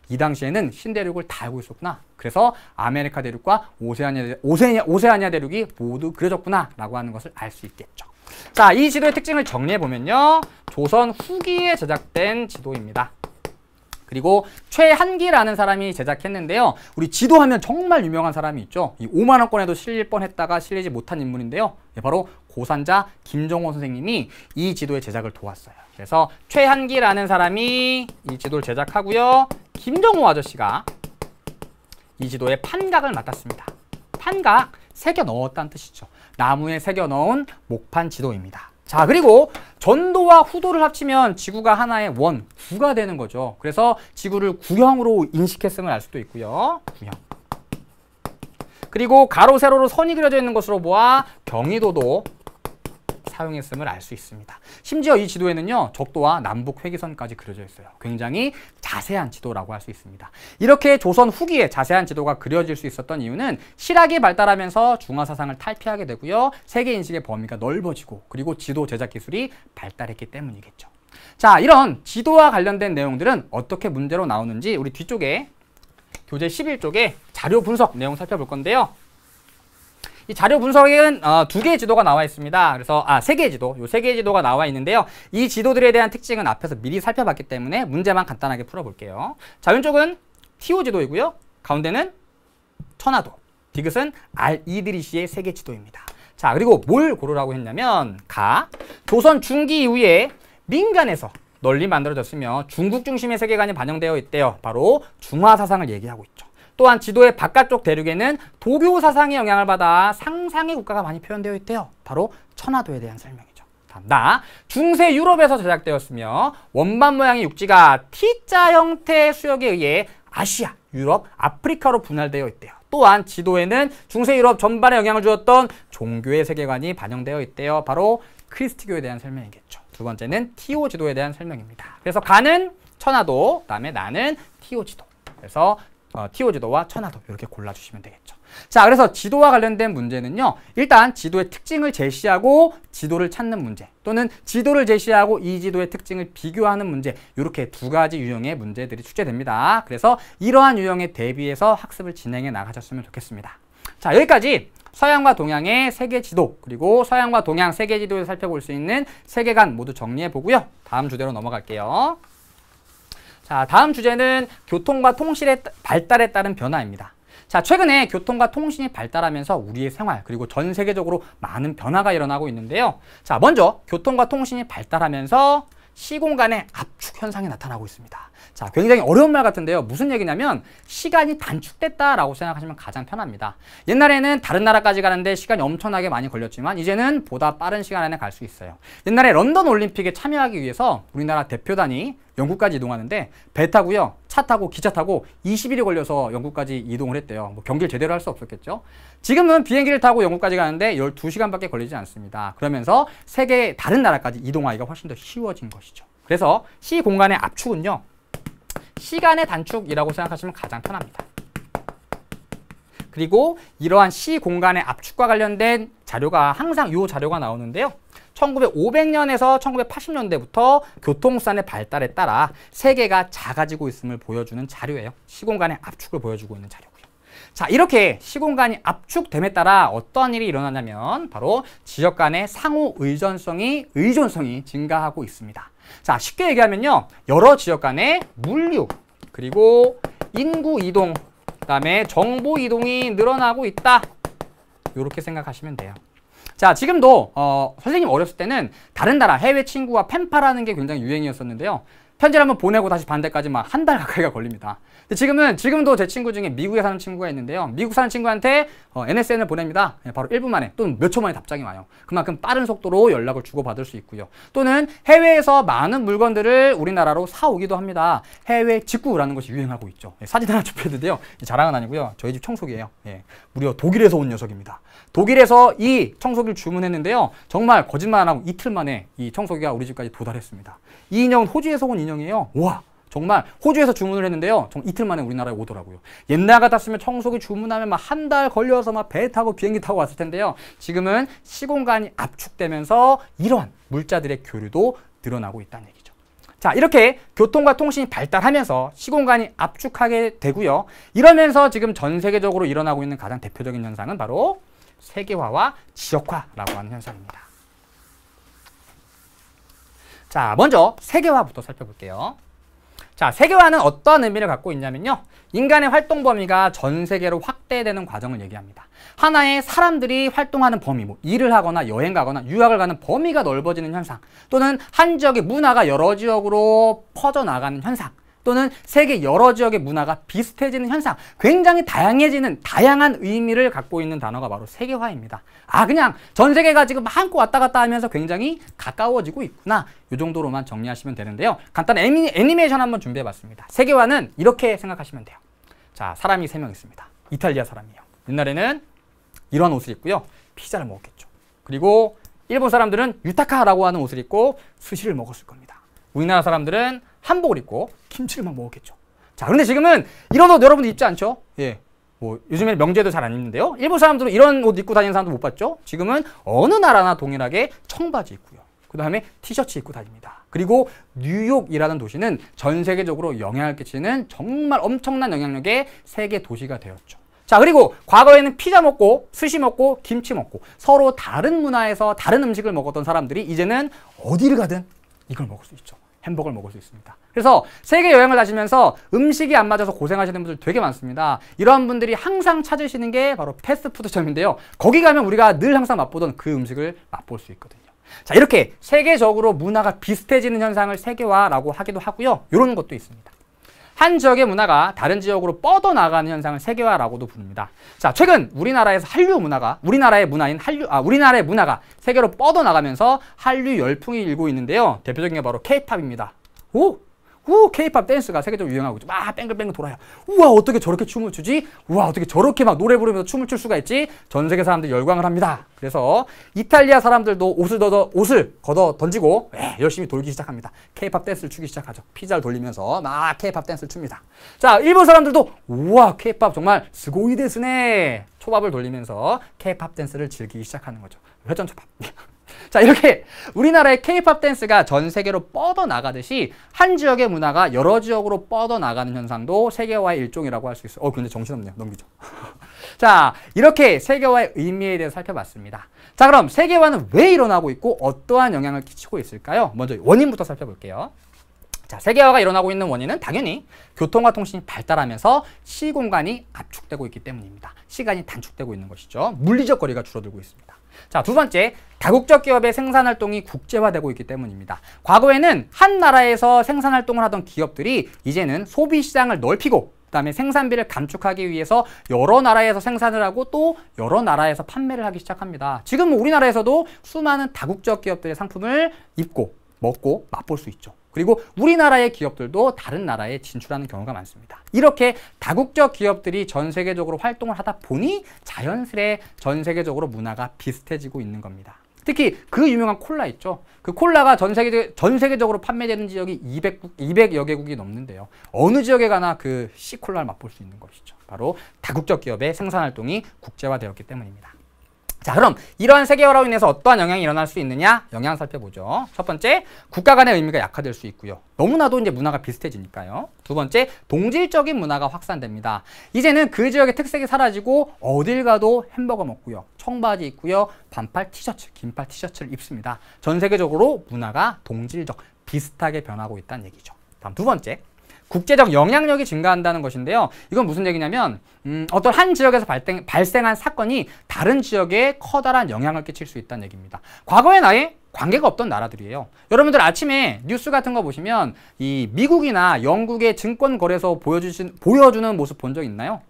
이 당시에는 신대륙을 다 알고 있었구나. 그래서 아메리카 대륙과 오세아니아 대륙이 모두 그려졌구나 라고 하는 것을 알 수 있겠죠. 자, 이 지도의 특징을 정리해보면요. 조선 후기에 제작된 지도입니다. 그리고 최한기라는 사람이 제작했는데요. 우리 지도하면 정말 유명한 사람이 있죠. 이 5만 원권에도 실릴 뻔했다가 실리지 못한 인물인데요. 바로 고산자 김정호 선생님이 이 지도의 제작을 도왔어요. 그래서 최한기라는 사람이 이 지도를 제작하고요. 김정호 아저씨가 이 지도의 판각을 맡았습니다. 판각, 새겨 넣었다는 뜻이죠. 나무에 새겨 넣은 목판 지도입니다. 자, 그리고 전도와 후도를 합치면 지구가 하나의 원, 구가 되는 거죠. 그래서 지구를 구형으로 인식했음을 알 수도 있고요. 구형. 그리고 가로, 세로로 선이 그려져 있는 것으로 보아 경의도도 사용했음을 알 수 있습니다. 심지어 이 지도에는요, 적도와 남북 회기선까지 그려져 있어요. 굉장히 자세한 지도라고 할 수 있습니다. 이렇게 조선 후기에 자세한 지도가 그려질 수 있었던 이유는 실학이 발달하면서 중화사상을 탈피하게 되고요. 세계인식의 범위가 넓어지고 그리고 지도 제작 기술이 발달했기 때문이겠죠. 자, 이런 지도와 관련된 내용들은 어떻게 문제로 나오는지 우리 뒤쪽에 교재 11쪽에 자료 분석 내용 살펴볼 건데요. 이 자료 분석에는 2개의 지도가 나와 있습니다. 그래서 3개의 지도, 요 3개의 지도가 나와 있는데요. 이 지도들에 대한 특징은 앞에서 미리 살펴봤기 때문에 문제만 간단하게 풀어볼게요. 자, 왼쪽은 티오 지도이고요. 가운데는 천화도, 디귿은 이드리시의 세계 지도입니다. 자, 그리고 뭘 고르라고 했냐면 조선 중기 이후에 민간에서 널리 만들어졌으며 중국 중심의 세계관이 반영되어 있대요. 바로 중화 사상을 얘기하고 있죠. 또한 지도의 바깥쪽 대륙에는 도교 사상의 영향을 받아 상상의 국가가 많이 표현되어 있대요. 바로 천화도에 대한 설명이죠. 다음 중세 유럽에서 제작되었으며 원반 모양의 육지가 T자 형태의 수역에 의해 아시아, 유럽, 아프리카로 분할되어 있대요. 또한 지도에는 중세 유럽 전반에 영향을 주었던 종교의 세계관이 반영되어 있대요. 바로 크리스트교에 대한 설명이겠죠. 두 번째는 티오 지도에 대한 설명입니다. 그래서 가는 천화도, 그다음에 나는 티오 지도. 그래서 티오 지도와 천화도 이렇게 골라주시면 되겠죠. 자, 그래서 지도와 관련된 문제는요. 일단 지도의 특징을 제시하고 지도를 찾는 문제, 또는 지도를 제시하고 이 지도의 특징을 비교하는 문제, 이렇게 두 가지 유형의 문제들이 출제됩니다. 그래서 이러한 유형에 대비해서 학습을 진행해 나가셨으면 좋겠습니다. 자, 여기까지 서양과 동양의 세계 지도, 그리고 서양과 동양 세계 지도에서 살펴볼 수 있는 세계관 모두 정리해 보고요. 다음 주제로 넘어갈게요. 자, 다음 주제는 교통과 통신의 발달에 따른 변화입니다. 자, 최근에 교통과 통신이 발달하면서 우리의 생활, 그리고 전 세계적으로 많은 변화가 일어나고 있는데요. 자, 먼저 교통과 통신이 발달하면서 시공간의 압축 현상이 나타나고 있습니다. 자, 굉장히 어려운 말 같은데요. 무슨 얘기냐면 시간이 단축됐다라고 생각하시면 가장 편합니다. 옛날에는 다른 나라까지 가는데 시간이 엄청나게 많이 걸렸지만 이제는 보다 빠른 시간 안에 갈 수 있어요. 옛날에 런던 올림픽에 참여하기 위해서 우리나라 대표단이 영국까지 이동하는데 배 타고요, 차 타고, 기차 타고 20일이 걸려서 영국까지 이동을 했대요. 뭐 경기를 제대로 할 수 없었겠죠. 지금은 비행기를 타고 영국까지 가는데 12시간밖에 걸리지 않습니다. 그러면서 세계 다른 나라까지 이동하기가 훨씬 더 쉬워진 것이죠. 그래서 시 공간의 압축은요, 시간의 단축이라고 생각하시면 가장 편합니다. 그리고 이러한 시 공간의 압축과 관련된 자료가 항상 이 자료가 나오는데요. 1950년에서 1980년대부터 교통수단의 발달에 따라 세계가 작아지고 있음을 보여주는 자료예요. 시공간의 압축을 보여주고 있는 자료고요. 자, 이렇게 시공간이 압축됨에 따라 어떠한 일이 일어나냐면 바로 지역 간의 상호 의존성이 증가하고 있습니다. 자, 쉽게 얘기하면요, 여러 지역 간의 물류, 그리고 인구 이동, 그다음에 정보 이동이 늘어나고 있다. 이렇게 생각하시면 돼요. 자, 지금도 선생님 어렸을 때는 다른 나라 해외 친구와 펜팔하는 게 굉장히 유행이었었는데요. 편지를 한번 보내고 다시 반대까지 막 한 달 가까이가 걸립니다. 근데 지금도 제 친구 중에 미국에 사는 친구가 있는데요. 미국 사는 친구한테 NSN을 보냅니다. 바로 1분 만에 또는 몇 초 만에 답장이 와요. 그만큼 빠른 속도로 연락을 주고받을 수 있고요. 또는 해외에서 많은 물건들을 우리나라로 사오기도 합니다. 해외 직구라는 것이 유행하고 있죠. 사진 하나 좁혀드는데요. 자랑은 아니고요. 저희 집 청소기예요. 무려 독일에서 온 녀석입니다. 독일에서 이 청소기를 주문했는데요. 정말 거짓말 안 하고 이틀 만에 이 청소기가 우리 집까지 도달했습니다. 이 인형은 호주에서 온 인형이에요. 와, 정말 호주에서 주문을 했는데요. 정말 이틀 만에 우리나라에 오더라고요. 옛날 같았으면 청소기 주문하면 막 한 달 걸려서 막 배 타고 비행기 타고 왔을 텐데요. 지금은 시공간이 압축되면서 이러한 물자들의 교류도 늘어나고 있다는 얘기죠. 자, 이렇게 교통과 통신이 발달하면서 시공간이 압축하게 되고요. 이러면서 지금 전 세계적으로 일어나고 있는 가장 대표적인 현상은 바로 세계화와 지역화라고 하는 현상입니다. 자, 먼저 세계화부터 살펴볼게요. 자, 세계화는 어떤 의미를 갖고 있냐면요, 인간의 활동 범위가 전 세계로 확대되는 과정을 얘기합니다. 하나의 사람들이 활동하는 범위, 뭐 일을 하거나 여행 가거나 유학을 가는 범위가 넓어지는 현상, 또는 한 지역의 문화가 여러 지역으로 퍼져나가는 현상, 또는 세계 여러 지역의 문화가 비슷해지는 현상, 굉장히 다양한 의미를 갖고 있는 단어가 바로 세계화입니다. 아, 그냥 전 세계가 지금 한껏 왔다 갔다 하면서 굉장히 가까워지고 있구나, 이 정도로만 정리하시면 되는데요. 간단한 애니메이션 한번 준비해봤습니다. 세계화는 이렇게 생각하시면 돼요. 자, 사람이 3명 있습니다. 이탈리아 사람이에요. 옛날에는 이런 옷을 입고요, 피자를 먹었겠죠. 그리고 일본 사람들은 유타카라고 하는 옷을 입고 스시를 먹었을 겁니다. 우리나라 사람들은 한복을 입고 김치를 막 먹었겠죠. 자, 그런데 지금은 이런 옷 여러분들 입지 않죠? 예. 뭐 요즘에 명제도 잘 안 입는데요. 일본 사람들은 이런 옷 입고 다니는 사람도 못 봤죠? 지금은 어느 나라나 동일하게 청바지 입고요. 그 다음에 티셔츠 입고 다닙니다. 그리고 뉴욕이라는 도시는 전 세계적으로 영향을 끼치는 정말 엄청난 영향력의 세계 도시가 되었죠. 자, 그리고 과거에는 피자 먹고 스시 먹고 김치 먹고 서로 다른 문화에서 다른 음식을 먹었던 사람들이 이제는 어디를 가든 이걸 먹을 수 있죠. 햄버거를 먹을 수 있습니다. 그래서 세계 여행을 하시면서 음식이 안 맞아서 고생하시는 분들 되게 많습니다. 이러한 분들이 항상 찾으시는 게 바로 패스트푸드점인데요. 거기 가면 우리가 늘 항상 맛보던 그 음식을 맛볼 수 있거든요. 자, 이렇게 세계적으로 문화가 비슷해지는 현상을 세계화라고 하기도 하고요. 이런 것도 있습니다. 한 지역의 문화가 다른 지역으로 뻗어나가는 현상을 세계화라고도 부릅니다. 자, 최근 우리나라에서 우리나라의 문화가 세계로 뻗어나가면서 한류 열풍이 일고 있는데요. 대표적인 게 바로 K-팝입니다. 오! K-팝 댄스가 세계적으로 유행하고 있죠. 막 뱅글뱅글 돌아요. 우와, 어떻게 저렇게 춤을 추지? 우와, 어떻게 저렇게 막 노래 부르면서 춤을 출 수가 있지? 전 세계 사람들이 열광을 합니다. 그래서 이탈리아 사람들도 옷을 걷어 던지고 열심히 돌기 시작합니다. K-팝 댄스를 추기 시작하죠. 피자를 돌리면서 막 K-팝 댄스를 춥니다. 자, 일본 사람들도 우와, K-팝 정말 스고이 데스네. 초밥을 돌리면서 K-팝 댄스를 즐기기 시작하는 거죠. 회전 초밥. 자, 이렇게 우리나라의 K-팝 댄스가 전 세계로 뻗어나가듯이 한 지역의 문화가 여러 지역으로 뻗어나가는 현상도 세계화의 일종이라고 할 수 있어요. 근데 정신없네요. 넘기죠. 자, 이렇게 세계화의 의미에 대해서 살펴봤습니다. 자, 그럼 세계화는 왜 일어나고 있고 어떠한 영향을 끼치고 있을까요? 먼저 원인부터 살펴볼게요. 자, 세계화가 일어나고 있는 원인은 당연히 교통과 통신이 발달하면서 시공간이 압축되고 있기 때문입니다. 시간이 단축되고 있는 것이죠. 물리적 거리가 줄어들고 있습니다. 자, 두 번째, 다국적 기업의 생산활동이 국제화되고 있기 때문입니다. 과거에는 한 나라에서 생산활동을 하던 기업들이 이제는 소비시장을 넓히고 그다음에 생산비를 감축하기 위해서 여러 나라에서 생산을 하고 또 여러 나라에서 판매를 하기 시작합니다. 지금 우리나라에서도 수많은 다국적 기업들의 상품을 입고 먹고 맛볼 수 있죠. 그리고 우리나라의 기업들도 다른 나라에 진출하는 경우가 많습니다. 이렇게 다국적 기업들이 전 세계적으로 활동을 하다 보니 자연스레 전 세계적으로 문화가 비슷해지고 있는 겁니다. 특히 그 유명한 콜라 있죠. 그 콜라가 전 세계적으로 판매되는 지역이 200여 개국이 넘는데요. 어느 지역에 가나 그 C콜라를 맛볼 수 있는 것이죠. 바로 다국적 기업의 생산활동이 국제화되었기 때문입니다. 자, 그럼 이러한 세계화로 인해서 어떠한 영향이 일어날 수 있느냐? 영향 살펴보죠. 첫 번째, 국가 간의 의미가 약화될 수 있고요. 너무나도 이제 문화가 비슷해지니까요. 두 번째, 동질적인 문화가 확산됩니다. 이제는 그 지역의 특색이 사라지고 어딜 가도 햄버거 먹고요. 청바지 입고요. 반팔 티셔츠, 긴팔 티셔츠를 입습니다. 전 세계적으로 문화가 동질적, 비슷하게 변하고 있다는 얘기죠. 다음 두 번째, 국제적 영향력이 증가한다는 것인데요. 이건 무슨 얘기냐면 어떤 한 지역에서 발생한 사건이 다른 지역에 커다란 영향을 끼칠 수 있다는 얘기입니다. 과거엔 아예 관계가 없던 나라들이에요. 여러분들 아침에 뉴스 같은 거 보시면 이 미국이나 영국의 증권거래소 보여주는 모습 본 적 있나요?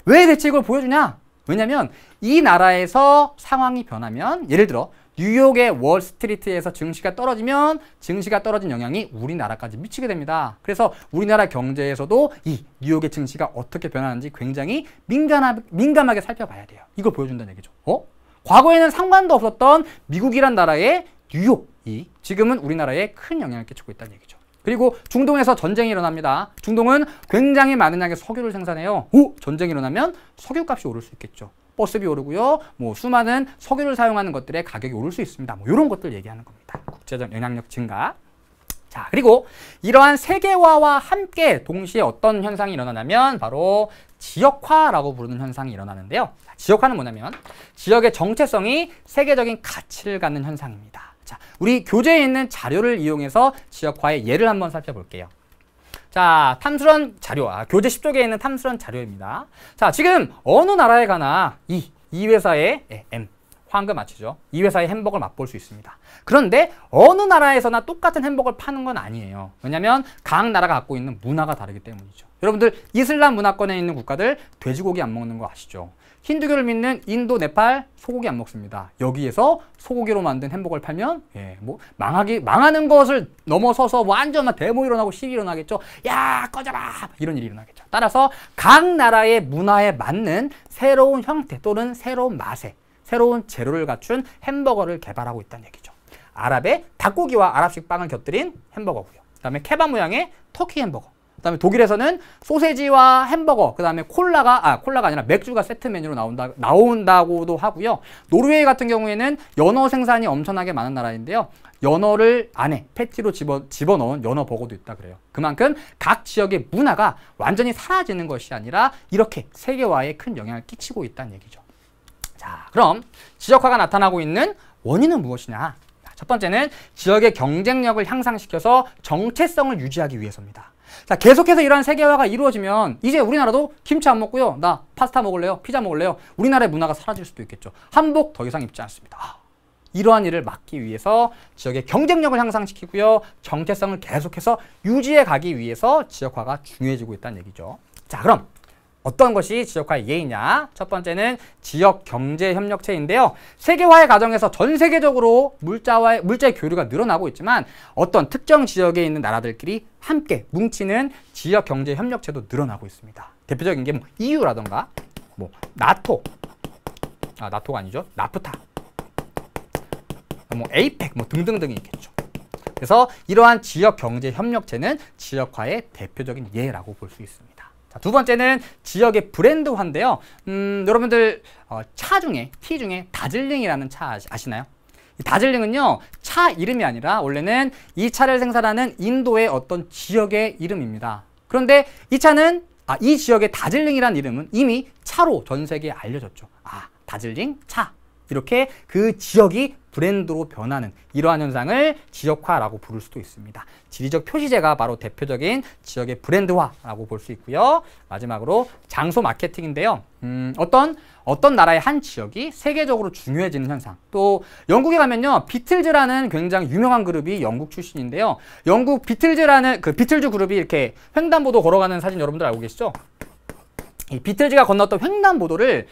왜 대체 이걸 보여주냐? 왜냐면 이 나라에서 상황이 변하면 예를 들어 뉴욕의 월스트리트에서 증시가 떨어지면 증시가 떨어진 영향이 우리나라까지 미치게 됩니다. 그래서 우리나라 경제에서도 이 뉴욕의 증시가 어떻게 변하는지 굉장히 민감하게 살펴봐야 돼요. 이걸 보여준다는 얘기죠. 과거에는 상관도 없었던 미국이란 나라의 뉴욕이 지금은 우리나라에 큰 영향을 끼치고 있다는 얘기죠. 그리고 중동에서 전쟁이 일어납니다. 중동은 굉장히 많은 양의 석유를 생산해요. 전쟁이 일어나면 석유값이 오를 수 있겠죠. 버스비 오르고요. 수많은 석유를 사용하는 것들의 가격이 오를 수 있습니다. 이런 것들 얘기하는 겁니다. 국제적 영향력 증가. 자, 그리고 이러한 세계화와 함께 동시에 어떤 현상이 일어나냐면 바로 지역화라고 부르는 현상이 일어나는데요. 자, 지역화는 뭐냐면 지역의 정체성이 세계적인 가치를 갖는 현상입니다. 자, 우리 교재에 있는 자료를 이용해서 지역화의 예를 한번 살펴볼게요. 자, 탐스런 자료, 교재 10쪽에 있는 탐스런 자료입니다. 자, 지금 어느 나라에 가나 이 회사의 M, 황금 마치죠. 이 회사의 햄버거를 맛볼 수 있습니다. 그런데 어느 나라에서나 똑같은 햄버거를 파는 건 아니에요. 왜냐하면 각 나라가 갖고 있는 문화가 다르기 때문이죠. 여러분들 이슬람 문화권에 있는 국가들 돼지고기 안 먹는 거 아시죠? 힌두교를 믿는 인도, 네팔 소고기 안 먹습니다. 여기에서 소고기로 만든 햄버거를 팔면 망하는 것을 넘어서서 완전 대모 일어나고 시위 일어나겠죠. 야, 꺼져라! 이런 일이 일어나겠죠. 따라서 각 나라의 문화에 맞는 새로운 형태 또는 새로운 맛에 새로운 재료를 갖춘 햄버거를 개발하고 있다는 얘기죠. 아랍의 닭고기와 아랍식 빵을 곁들인 햄버거고요. 그 다음에 케밥 모양의 터키 햄버거. 그 다음에 독일에서는 소세지와 햄버거, 그 다음에 콜라가 아니라 맥주가 세트 메뉴로 나온다고도 하고요. 노르웨이 같은 경우에는 연어 생산이 엄청나게 많은 나라인데요. 연어를 안에 패티로 집어넣은 연어 버거도 있다 그래요. 그만큼 각 지역의 문화가 완전히 사라지는 것이 아니라 이렇게 세계화에 큰 영향을 끼치고 있다는 얘기죠. 자, 그럼 지역화가 나타나고 있는 원인은 무엇이냐? 첫 번째는 지역의 경쟁력을 향상시켜서 정체성을 유지하기 위해서입니다. 자, 계속해서 이러한 세계화가 이루어지면 이제 우리나라도 김치 안 먹고요. 나 파스타 먹을래요? 피자 먹을래요? 우리나라의 문화가 사라질 수도 있겠죠. 한복 더 이상 입지 않습니다. 이러한 일을 막기 위해서 지역의 경쟁력을 향상시키고요. 정체성을 계속해서 유지해 가기 위해서 지역화가 중요해지고 있다는 얘기죠. 자, 그럼 어떤 것이 지역화의 예이냐? 첫 번째는 지역 경제 협력체인데요. 세계화의 과정에서 전 세계적으로 물자의 교류가 늘어나고 있지만 어떤 특정 지역에 있는 나라들끼리 함께 뭉치는 지역 경제 협력체도 늘어나고 있습니다. 대표적인 게 뭐 EU라던가 뭐 나토, 나토가 아니죠. 나프타, 뭐 에이펙 뭐 등등등이 있겠죠. 그래서 이러한 지역 경제 협력체는 지역화의 대표적인 예라고 볼 수 있습니다. 자, 두 번째는 지역의 브랜드화인데요. 여러분들 차 중에 티 중에 다즐링이라는 차 아시나요? 이 다즐링은요, 차 이름이 아니라 원래는 이 차를 생산하는 인도의 어떤 지역의 이름입니다. 그런데 이 차는 이 지역의 다즐링이라는 이름은 이미 차로 전 세계에 알려졌죠. 다즐링 차. 이렇게 그 지역이 브랜드로 변하는 이러한 현상을 지역화라고 부를 수도 있습니다. 지리적 표시제가 바로 대표적인 지역의 브랜드화라고 볼 수 있고요. 마지막으로 장소 마케팅인데요. 어떤 나라의 한 지역이 세계적으로 중요해지는 현상. 또 영국에 가면요, 비틀즈라는 굉장히 유명한 그룹이 영국 출신인데요. 영국 비틀즈라는 그 비틀즈 그룹이 이렇게 횡단보도 걸어가는 사진 여러분들 알고 계시죠? 이 비틀즈가 건넜던 횡단보도를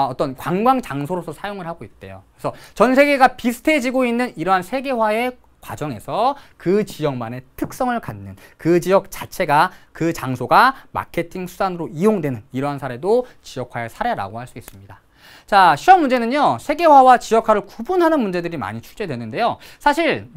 어떤 관광 장소로서 사용을 하고 있대요. 그래서 전 세계가 비슷해지고 있는 이러한 세계화의 과정에서 그 지역만의 특성을 갖는 그 지역 자체가 그 장소가 마케팅 수단으로 이용되는 이러한 사례도 지역화의 사례라고 할 수 있습니다. 자, 시험 문제는요, 세계화와 지역화를 구분하는 문제들이 많이 출제되는데요. 사실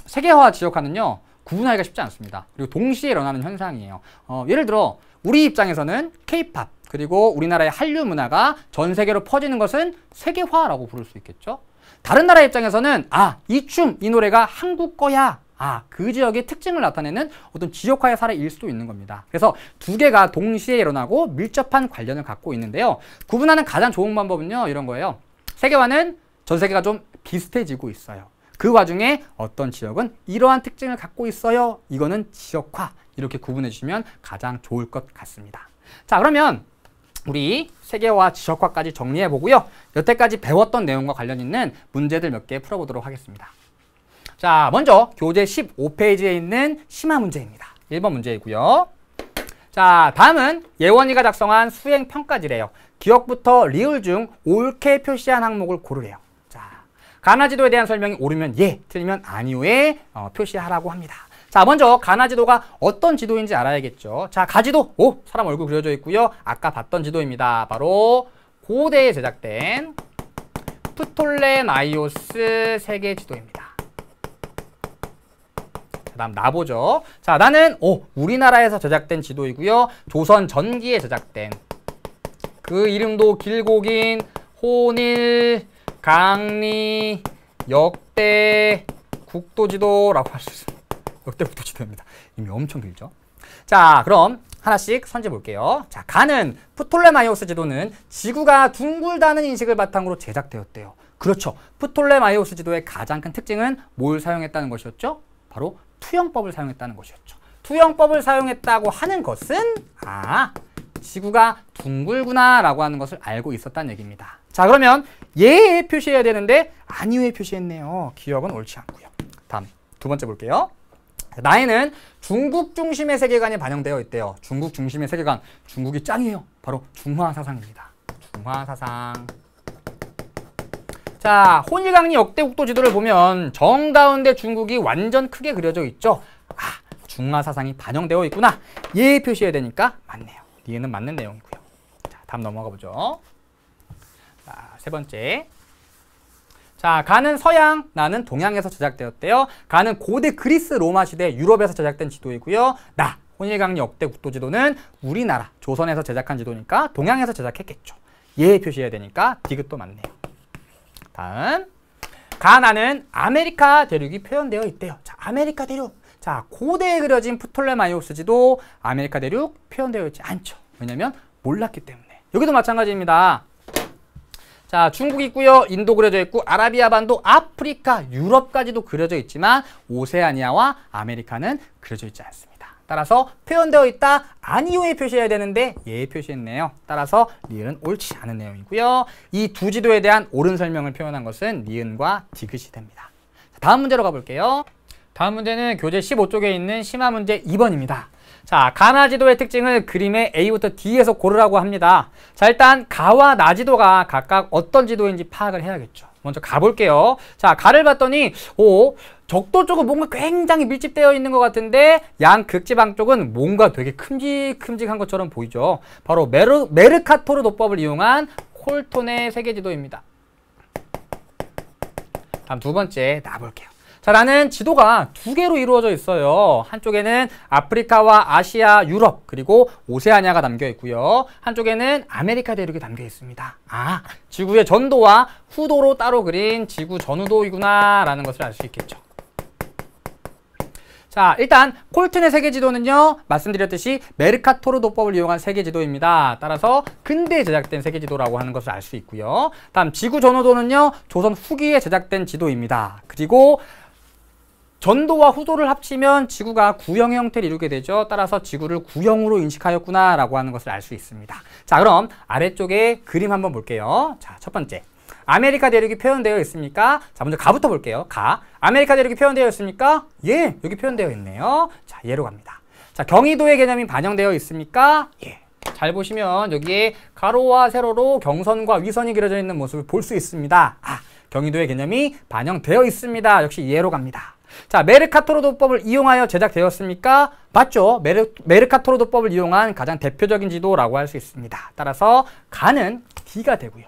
세계화와 지역화는요, 구분하기가 쉽지 않습니다. 그리고 동시에 일어나는 현상이에요. 예를 들어 우리 입장에서는 K-팝 그리고 우리나라의 한류 문화가 전 세계로 퍼지는 것은 세계화라고 부를 수 있겠죠. 다른 나라 입장에서는 이 춤, 이 노래가 한국 거야. 그 지역의 특징을 나타내는 어떤 지역화의 사례일 수도 있는 겁니다. 그래서 두 개가 동시에 일어나고 밀접한 관련을 갖고 있는데요. 구분하는 가장 좋은 방법은요, 이런 거예요. 세계화는 전 세계가 좀 비슷해지고 있어요. 그 와중에 어떤 지역은 이러한 특징을 갖고 있어요. 이거는 지역화. 이렇게 구분해 주시면 가장 좋을 것 같습니다. 자, 그러면 우리 세계화, 지역화까지 정리해 보고요. 여태까지 배웠던 내용과 관련 있는 문제들 몇 개 풀어보도록 하겠습니다. 자, 먼저 교재 15페이지에 있는 심화 문제입니다. 1번 문제이고요. 자, 다음은 예원이가 작성한 수행 평가지래요. 기억부터 리을 중 옳게 표시한 항목을 고르래요. 자, 가나지도에 대한 설명이 옳으면 예, 틀리면 아니오에 표시하라고 합니다. 자, 먼저 가나지도가 어떤 지도인지 알아야겠죠. 자, 가지도, 사람 얼굴 그려져 있고요. 아까 봤던 지도입니다. 바로 고대에 제작된 프톨레마이오스 세계 지도입니다. 다음 나보죠. 자, 나는 우리나라에서 제작된 지도이고요. 조선 전기에 제작된 그 이름도 길고 긴 혼일 강리 역대 국도지도라고 할 수 있습니다. 역대 국도지도입니다. 이미 엄청 길죠. 자, 그럼 하나씩 선지해 볼게요. 자, 가는 프톨레마이오스 지도는 지구가 둥글다는 인식을 바탕으로 제작되었대요. 그렇죠. 프톨레마이오스 지도의 가장 큰 특징은 뭘 사용했다는 것이었죠? 바로 투영법을 사용했다는 것이었죠. 투영법을 사용했다고 하는 것은 지구가 둥글구나 라고 하는 것을 알고 있었다는 얘기입니다. 자, 그러면 예에 표시해야 되는데 아니오에 표시했네요. 기억은 옳지 않고요. 다음 두 번째 볼게요. 나에는 중국 중심의 세계관이 반영되어 있대요. 중국 중심의 세계관, 중국이 짱이에요. 바로 중화사상입니다. 중화사상. 자, 혼일강리 역대국도 지도를 보면 정가운데 중국이 완전 크게 그려져 있죠. 중화사상이 반영되어 있구나. 예 표시해야 되니까 맞네요. 니에는 맞는 내용이고요. 자, 다음 넘어가 보죠. 자, 세 번째. 자, 가는 서양, 나는 동양에서 제작되었대요. 가는 고대 그리스 로마 시대 유럽에서 제작된 지도이고요. 나, 혼일강리 역대 국도 지도는 우리나라 조선에서 제작한 지도니까 동양에서 제작했겠죠. 예 표시해야 되니까 디귿도 맞네요. 다음, 가나는 아메리카 대륙이 표현되어 있대요. 자, 아메리카 대륙. 자, 고대에 그려진 프톨레마이오스 지도 아메리카 대륙 표현되어 있지 않죠. 왜냐면 몰랐기 때문에. 여기도 마찬가지입니다. 자, 중국 있고요. 인도 그려져 있고 아라비아 반도, 아프리카, 유럽까지도 그려져 있지만 오세아니아와 아메리카는 그려져 있지 않습니다. 따라서 표현되어 있다. 아니오에 표시해야 되는데 예 표시했네요. 따라서 리을은 옳지 않은 내용이고요. 이 두 지도에 대한 옳은 설명을 표현한 것은 니은과 디귿이 됩니다. 자, 다음 문제로 가볼게요. 다음 문제는 교재 15쪽에 있는 심화 문제 2번입니다. 자, 가나 지도의 특징을 그림의 A부터 D에서 고르라고 합니다. 자, 일단 가와 나 지도가 각각 어떤 지도인지 파악을 해야겠죠. 먼저 가볼게요. 자, 가를 봤더니 적도 쪽은 뭔가 굉장히 밀집되어 있는 것 같은데 양 극지방 쪽은 뭔가 되게 큼직큼직한 것처럼 보이죠. 바로 메르카토르 도법을 이용한 콜톤의 세계지도입니다. 다음 두 번째 나볼게요. 자, 나는 지도가 두 개로 이루어져 있어요. 한쪽에는 아프리카와 아시아, 유럽, 그리고 오세아니아가 담겨 있고요. 한쪽에는 아메리카 대륙이 담겨 있습니다. 아, 지구의 전도와 후도로 따로 그린 지구 전후도이구나 라는 것을 알 수 있겠죠. 자, 일단 콜튼의 세계지도는요, 말씀드렸듯이 메르카토르 도법을 이용한 세계지도입니다. 따라서 근대에 제작된 세계지도라고 하는 것을 알 수 있고요. 다음 지구 전후도는요, 조선 후기에 제작된 지도입니다. 그리고 전도와 후도를 합치면 지구가 구형의 형태를 이루게 되죠. 따라서 지구를 구형으로 인식하였구나 라고 하는 것을 알 수 있습니다. 자, 그럼 아래쪽에 그림 한번 볼게요. 자, 첫 번째. 아메리카 대륙이 표현되어 있습니까? 자, 먼저 가부터 볼게요. 가. 아메리카 대륙이 표현되어 있습니까? 예, 여기 표현되어 있네요. 자, 예로 갑니다. 자, 경의도의 개념이 반영되어 있습니까? 예. 잘 보시면 여기에 가로와 세로로 경선과 위선이 그려져 있는 모습을 볼 수 있습니다. 아, 경의도의 개념이 반영되어 있습니다. 역시 예로 갑니다. 자, 메르카토르 도법을 이용하여 제작되었습니까? 맞죠? 메르카토르 도법을 이용한 가장 대표적인 지도라고 할 수 있습니다. 따라서 가는 D가 되고요.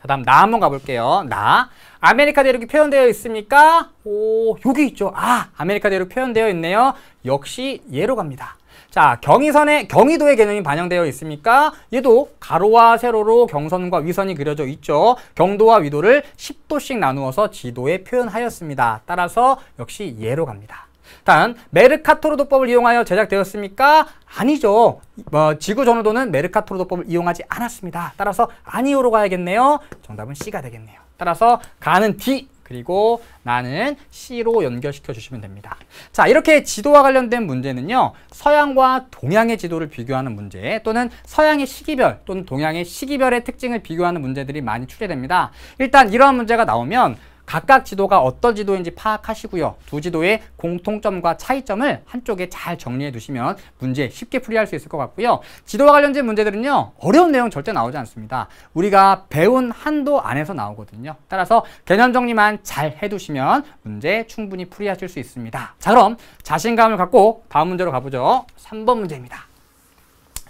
자, 다음 나 한번 가볼게요. 나. 아메리카 대륙이 표현되어 있습니까? 오, 여기 있죠. 아, 아메리카 대륙 표현되어 있네요. 역시 예로 갑니다. 자, 경의도의 개념이 반영되어 있습니까? 얘도 가로와 세로로 경선과 위선이 그려져 있죠. 경도와 위도를 10도씩 나누어서 지도에 표현하였습니다. 따라서 역시 예로 갑니다. 다음, 메르카토르 도법을 이용하여 제작되었습니까? 아니죠. 지구 전후도는 메르카토르 도법을 이용하지 않았습니다. 따라서 아니오로 가야겠네요. 정답은 C가 되겠네요. 따라서 가는 D, 그리고 나는 C로 연결시켜 주시면 됩니다. 자, 이렇게 지도와 관련된 문제는요, 서양과 동양의 지도를 비교하는 문제, 또는 서양의 시기별 또는 동양의 시기별의 특징을 비교하는 문제들이 많이 출제됩니다. 일단 이러한 문제가 나오면 각각 지도가 어떤 지도인지 파악하시고요. 두 지도의 공통점과 차이점을 한쪽에 잘 정리해 두시면 문제 쉽게 풀이할 수 있을 것 같고요. 지도와 관련된 문제들은요, 어려운 내용 절대 나오지 않습니다. 우리가 배운 한도 안에서 나오거든요. 따라서 개념 정리만 잘 해두시면 문제 충분히 풀이하실 수 있습니다. 자, 그럼 자신감을 갖고 다음 문제로 가보죠. 3번 문제입니다.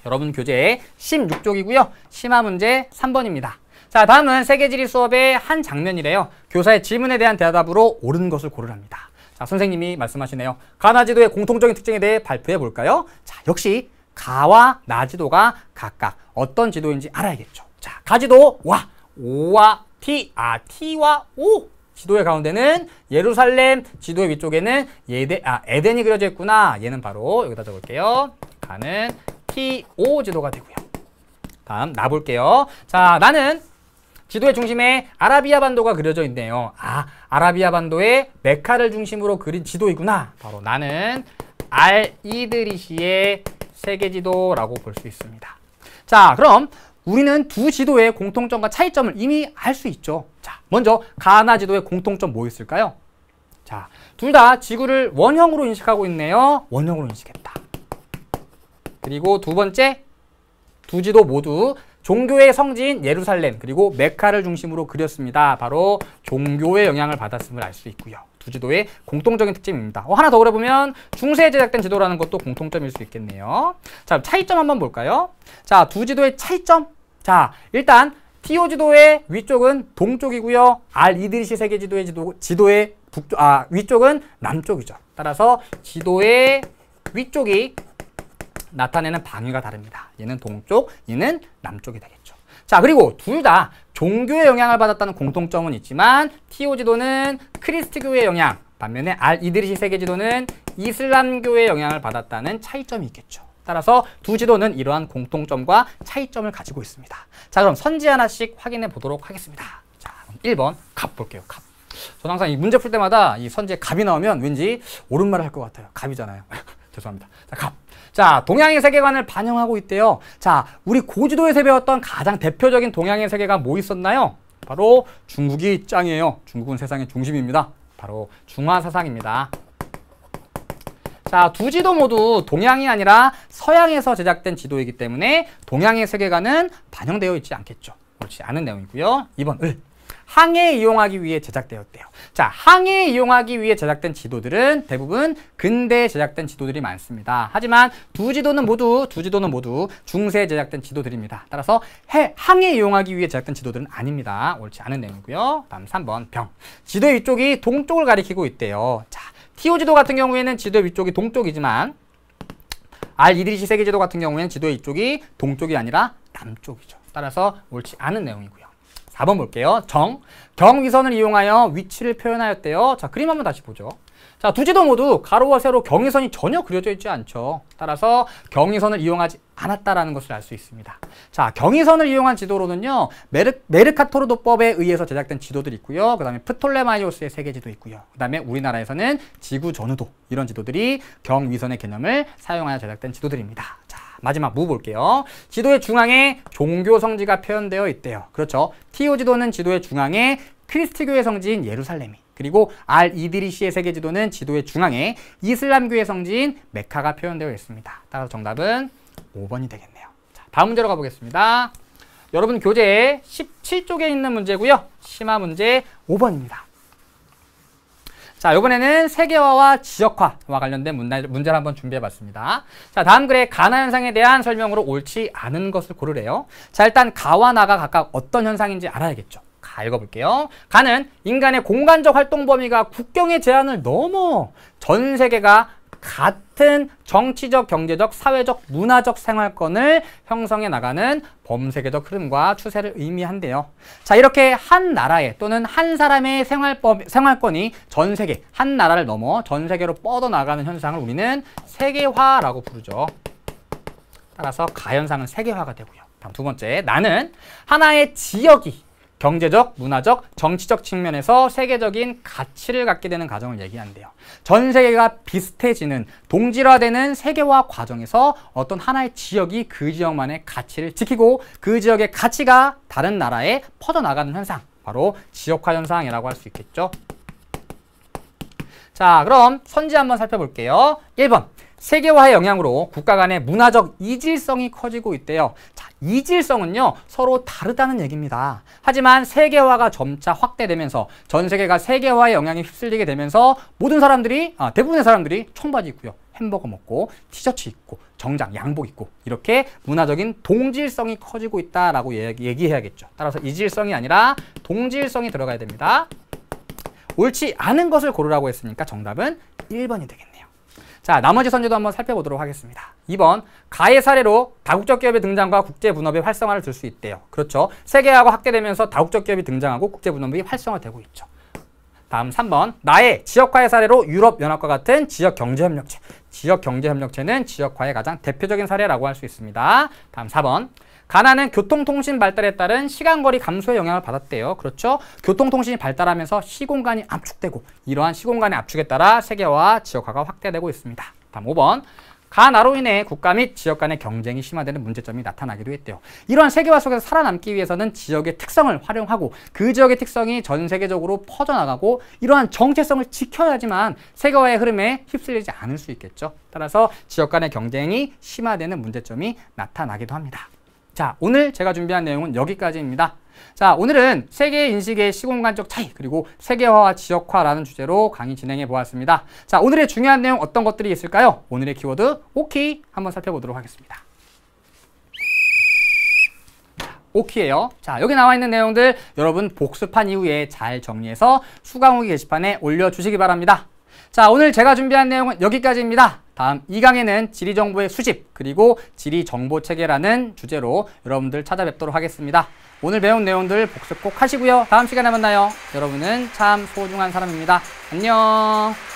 여러분 교재 16쪽이고요. 심화 문제 3번입니다. 자, 다음은 세계지리 수업의 한 장면이래요. 교사의 질문에 대한 대답으로 옳은 것을 고르랍니다. 자, 선생님이 말씀하시네요. 가나 지도의 공통적인 특징에 대해 발표해 볼까요? 자, 역시 가와 나 지도가 각각 어떤 지도인지 알아야겠죠. 자, 가지도 와, 오와 T, T와 O. 지도의 가운데는 예루살렘, 지도의 위쪽에는 에덴이 그려져 있구나. 얘는 바로 여기다 적을게요. 가는 TO 지도가 되고요. 다음 나 볼게요. 자, 나는 지도의 중심에 아라비아 반도가 그려져 있네요. 아, 아라비아 반도의 메카를 중심으로 그린 지도이구나. 바로 나는 알-이드리시의 세계지도라고 볼 수 있습니다. 자, 그럼 우리는 두 지도의 공통점과 차이점을 이미 알 수 있죠. 자, 먼저 가나 지도의 공통점 뭐 있을까요? 자, 둘 다 지구를 원형으로 인식하고 있네요. 원형으로 인식했다. 그리고 두 번째, 두 지도 모두 종교의 성지인 예루살렘 그리고 메카를 중심으로 그렸습니다. 바로 종교의 영향을 받았음을 알 수 있고요. 두 지도의 공통적인 특징입니다. 하나 더 그려보면 중세에 제작된 지도라는 것도 공통점일 수 있겠네요. 자, 차이점 한번 볼까요? 자, 두 지도의 차이점. 자, 일단 TO 지도의 위쪽은 동쪽이고요. 알-이드리시 세계 지도의 위쪽은 남쪽이죠. 따라서 지도의 위쪽이 나타내는 방위가 다릅니다. 얘는 동쪽, 얘는 남쪽이 되겠죠. 자, 그리고 둘 다 종교의 영향을 받았다는 공통점은 있지만 TO 지도는 크리스트교의 영향, 반면에 알-이드리시 세계 지도는 이슬람교의 영향을 받았다는 차이점이 있겠죠. 따라서 두 지도는 이러한 공통점과 차이점을 가지고 있습니다. 자, 그럼 선지 하나씩 확인해 보도록 하겠습니다. 자, 1번 갑 볼게요. 갑. 저는 항상 이 문제 풀 때마다 이 선지에 갑이 나오면 왠지 옳은 말을 할 것 같아요. 갑이잖아요. 죄송합니다. 자, 갑. 자, 동양의 세계관을 반영하고 있대요. 자, 우리 고지도에서 배웠던 가장 대표적인 동양의 세계관 뭐 있었나요? 바로 중국이 짱이에요. 중국은 세상의 중심입니다. 바로 중화사상입니다. 자, 두 지도 모두 동양이 아니라 서양에서 제작된 지도이기 때문에 동양의 세계관은 반영되어 있지 않겠죠. 옳지 않은 내용이고요. 2번 을. 항해에 이용하기 위해 제작되었대요. 자, 항해에 이용하기 위해 제작된 지도들은 대부분 근대에 제작된 지도들이 많습니다. 하지만 두 지도는 모두 중세에 제작된 지도들입니다. 따라서 항해에 이용하기 위해 제작된 지도들은 아닙니다. 옳지 않은 내용이고요. 다음 3번 병. 지도의 위쪽이 동쪽을 가리키고 있대요. 자, 티오 지도 같은 경우에는 지도의 위쪽이 동쪽이지만 이드리시 세계 지도 같은 경우에는 지도의 위쪽이 동쪽이 아니라 남쪽이죠. 따라서 옳지 않은 내용이고요. 4번 볼게요. 경위선을 이용하여 위치를 표현하였대요. 자, 그림 한번 다시 보죠. 자, 두 지도 모두 가로와 세로 경위선이 전혀 그려져 있지 않죠. 따라서 경위선을 이용하지 않았다라는 것을 알 수 있습니다. 자, 경위선을 이용한 지도로는요, 메르카토르 도법에 의해서 제작된 지도들이 있고요. 그 다음에 프톨레마이오스의 세계지도 있고요. 그 다음에 우리나라에서는 지구 전후도, 이런 지도들이 경위선의 개념을 사용하여 제작된 지도들입니다. 자, 마지막 무 볼게요. 지도의 중앙에 종교 성지가 표현되어 있대요. 그렇죠. 티오 지도는 지도의 중앙에 크리스트교의 성지인 예루살렘이, 그리고 이드리시의 세계지도는 지도의 중앙에 이슬람교의 성지인 메카가 표현되어 있습니다. 따라서 정답은 5번이 되겠네요. 자, 다음 문제로 가보겠습니다. 여러분 교재 17쪽에 있는 문제고요. 심화 문제 5번입니다. 자, 이번에는 세계화와 지역화와 관련된 문제를 한번 준비해봤습니다. 자, 다음 글의 가나 현상에 대한 설명으로 옳지 않은 것을 고르래요. 자, 일단 가와 나가 각각 어떤 현상인지 알아야겠죠. 가 읽어볼게요. 가는 인간의 공간적 활동 범위가 국경의 제한을 넘어 전 세계가 같은 정치적, 경제적, 사회적, 문화적 생활권을 형성해 나가는 범세계적 흐름과 추세를 의미한대요. 자, 이렇게 한 나라의 또는 한 사람의 생활권이 전 세계, 한 나라를 넘어 전 세계로 뻗어나가는 현상을 우리는 세계화라고 부르죠. 따라서 가현상은 세계화가 되고요. 다음 두 번째, 나는 하나의 지역이 경제적, 문화적, 정치적 측면에서 세계적인 가치를 갖게 되는 과정을 얘기한대요. 전 세계가 비슷해지는, 동질화되는 세계화 과정에서 어떤 하나의 지역이 그 지역만의 가치를 지키고 그 지역의 가치가 다른 나라에 퍼져나가는 현상, 바로 지역화 현상이라고 할 수 있겠죠. 자, 그럼 선지 한번 살펴볼게요. 1번. 세계화의 영향으로 국가 간의 문화적 이질성이 커지고 있대요. 자, 이질성은요, 서로 다르다는 얘기입니다. 하지만 세계화가 점차 확대되면서 전 세계가 세계화의 영향에 휩쓸리게 되면서 대부분의 사람들이 청바지 입고요, 햄버거 먹고 티셔츠 입고 정장, 양복 입고 이렇게 문화적인 동질성이 커지고 있다라고 얘기해야겠죠. 따라서 이질성이 아니라 동질성이 들어가야 됩니다. 옳지 않은 것을 고르라고 했으니까 정답은 1번이 되겠네요. 자, 나머지 선지도 한번 살펴보도록 하겠습니다. 2번, 가의 사례로 다국적 기업의 등장과 국제 분업의 활성화를 들 수 있대요. 그렇죠. 세계화가 확대되면서 다국적 기업이 등장하고 국제 분업이 활성화되고 있죠. 다음 3번, 나의 지역화의 사례로 유럽연합과 같은 지역경제협력체. 지역경제협력체는 지역화의 가장 대표적인 사례라고 할 수 있습니다. 다음 4번, 가나는 교통통신 발달에 따른 시간거리 감소의 영향을 받았대요. 그렇죠? 교통통신이 발달하면서 시공간이 압축되고 이러한 시공간의 압축에 따라 세계화와 지역화가 확대되고 있습니다. 다음 5번, 가나로 인해 국가 및 지역 간의 경쟁이 심화되는 문제점이 나타나기도 했대요. 이러한 세계화 속에서 살아남기 위해서는 지역의 특성을 활용하고 그 지역의 특성이 전 세계적으로 퍼져나가고 이러한 정체성을 지켜야지만 세계화의 흐름에 휩쓸리지 않을 수 있겠죠. 따라서 지역 간의 경쟁이 심화되는 문제점이 나타나기도 합니다. 자, 오늘 제가 준비한 내용은 여기까지입니다. 자, 오늘은 세계 인식의 시공간적 차이, 그리고 세계화와 지역화라는 주제로 강의 진행해 보았습니다. 자, 오늘의 중요한 내용 어떤 것들이 있을까요? 오늘의 키워드 오키 한번 살펴보도록 하겠습니다. 오키예요. 자, 여기 나와 있는 내용들 여러분 복습한 이후에 잘 정리해서 수강 후기 게시판에 올려주시기 바랍니다. 자, 오늘 제가 준비한 내용은 여기까지입니다. 다음 2강에는 지리정보의 수집, 그리고 지리정보체계라는 주제로 여러분들 찾아뵙도록 하겠습니다. 오늘 배운 내용들 복습 꼭 하시고요. 다음 시간에 만나요. 여러분은 참 소중한 사람입니다. 안녕.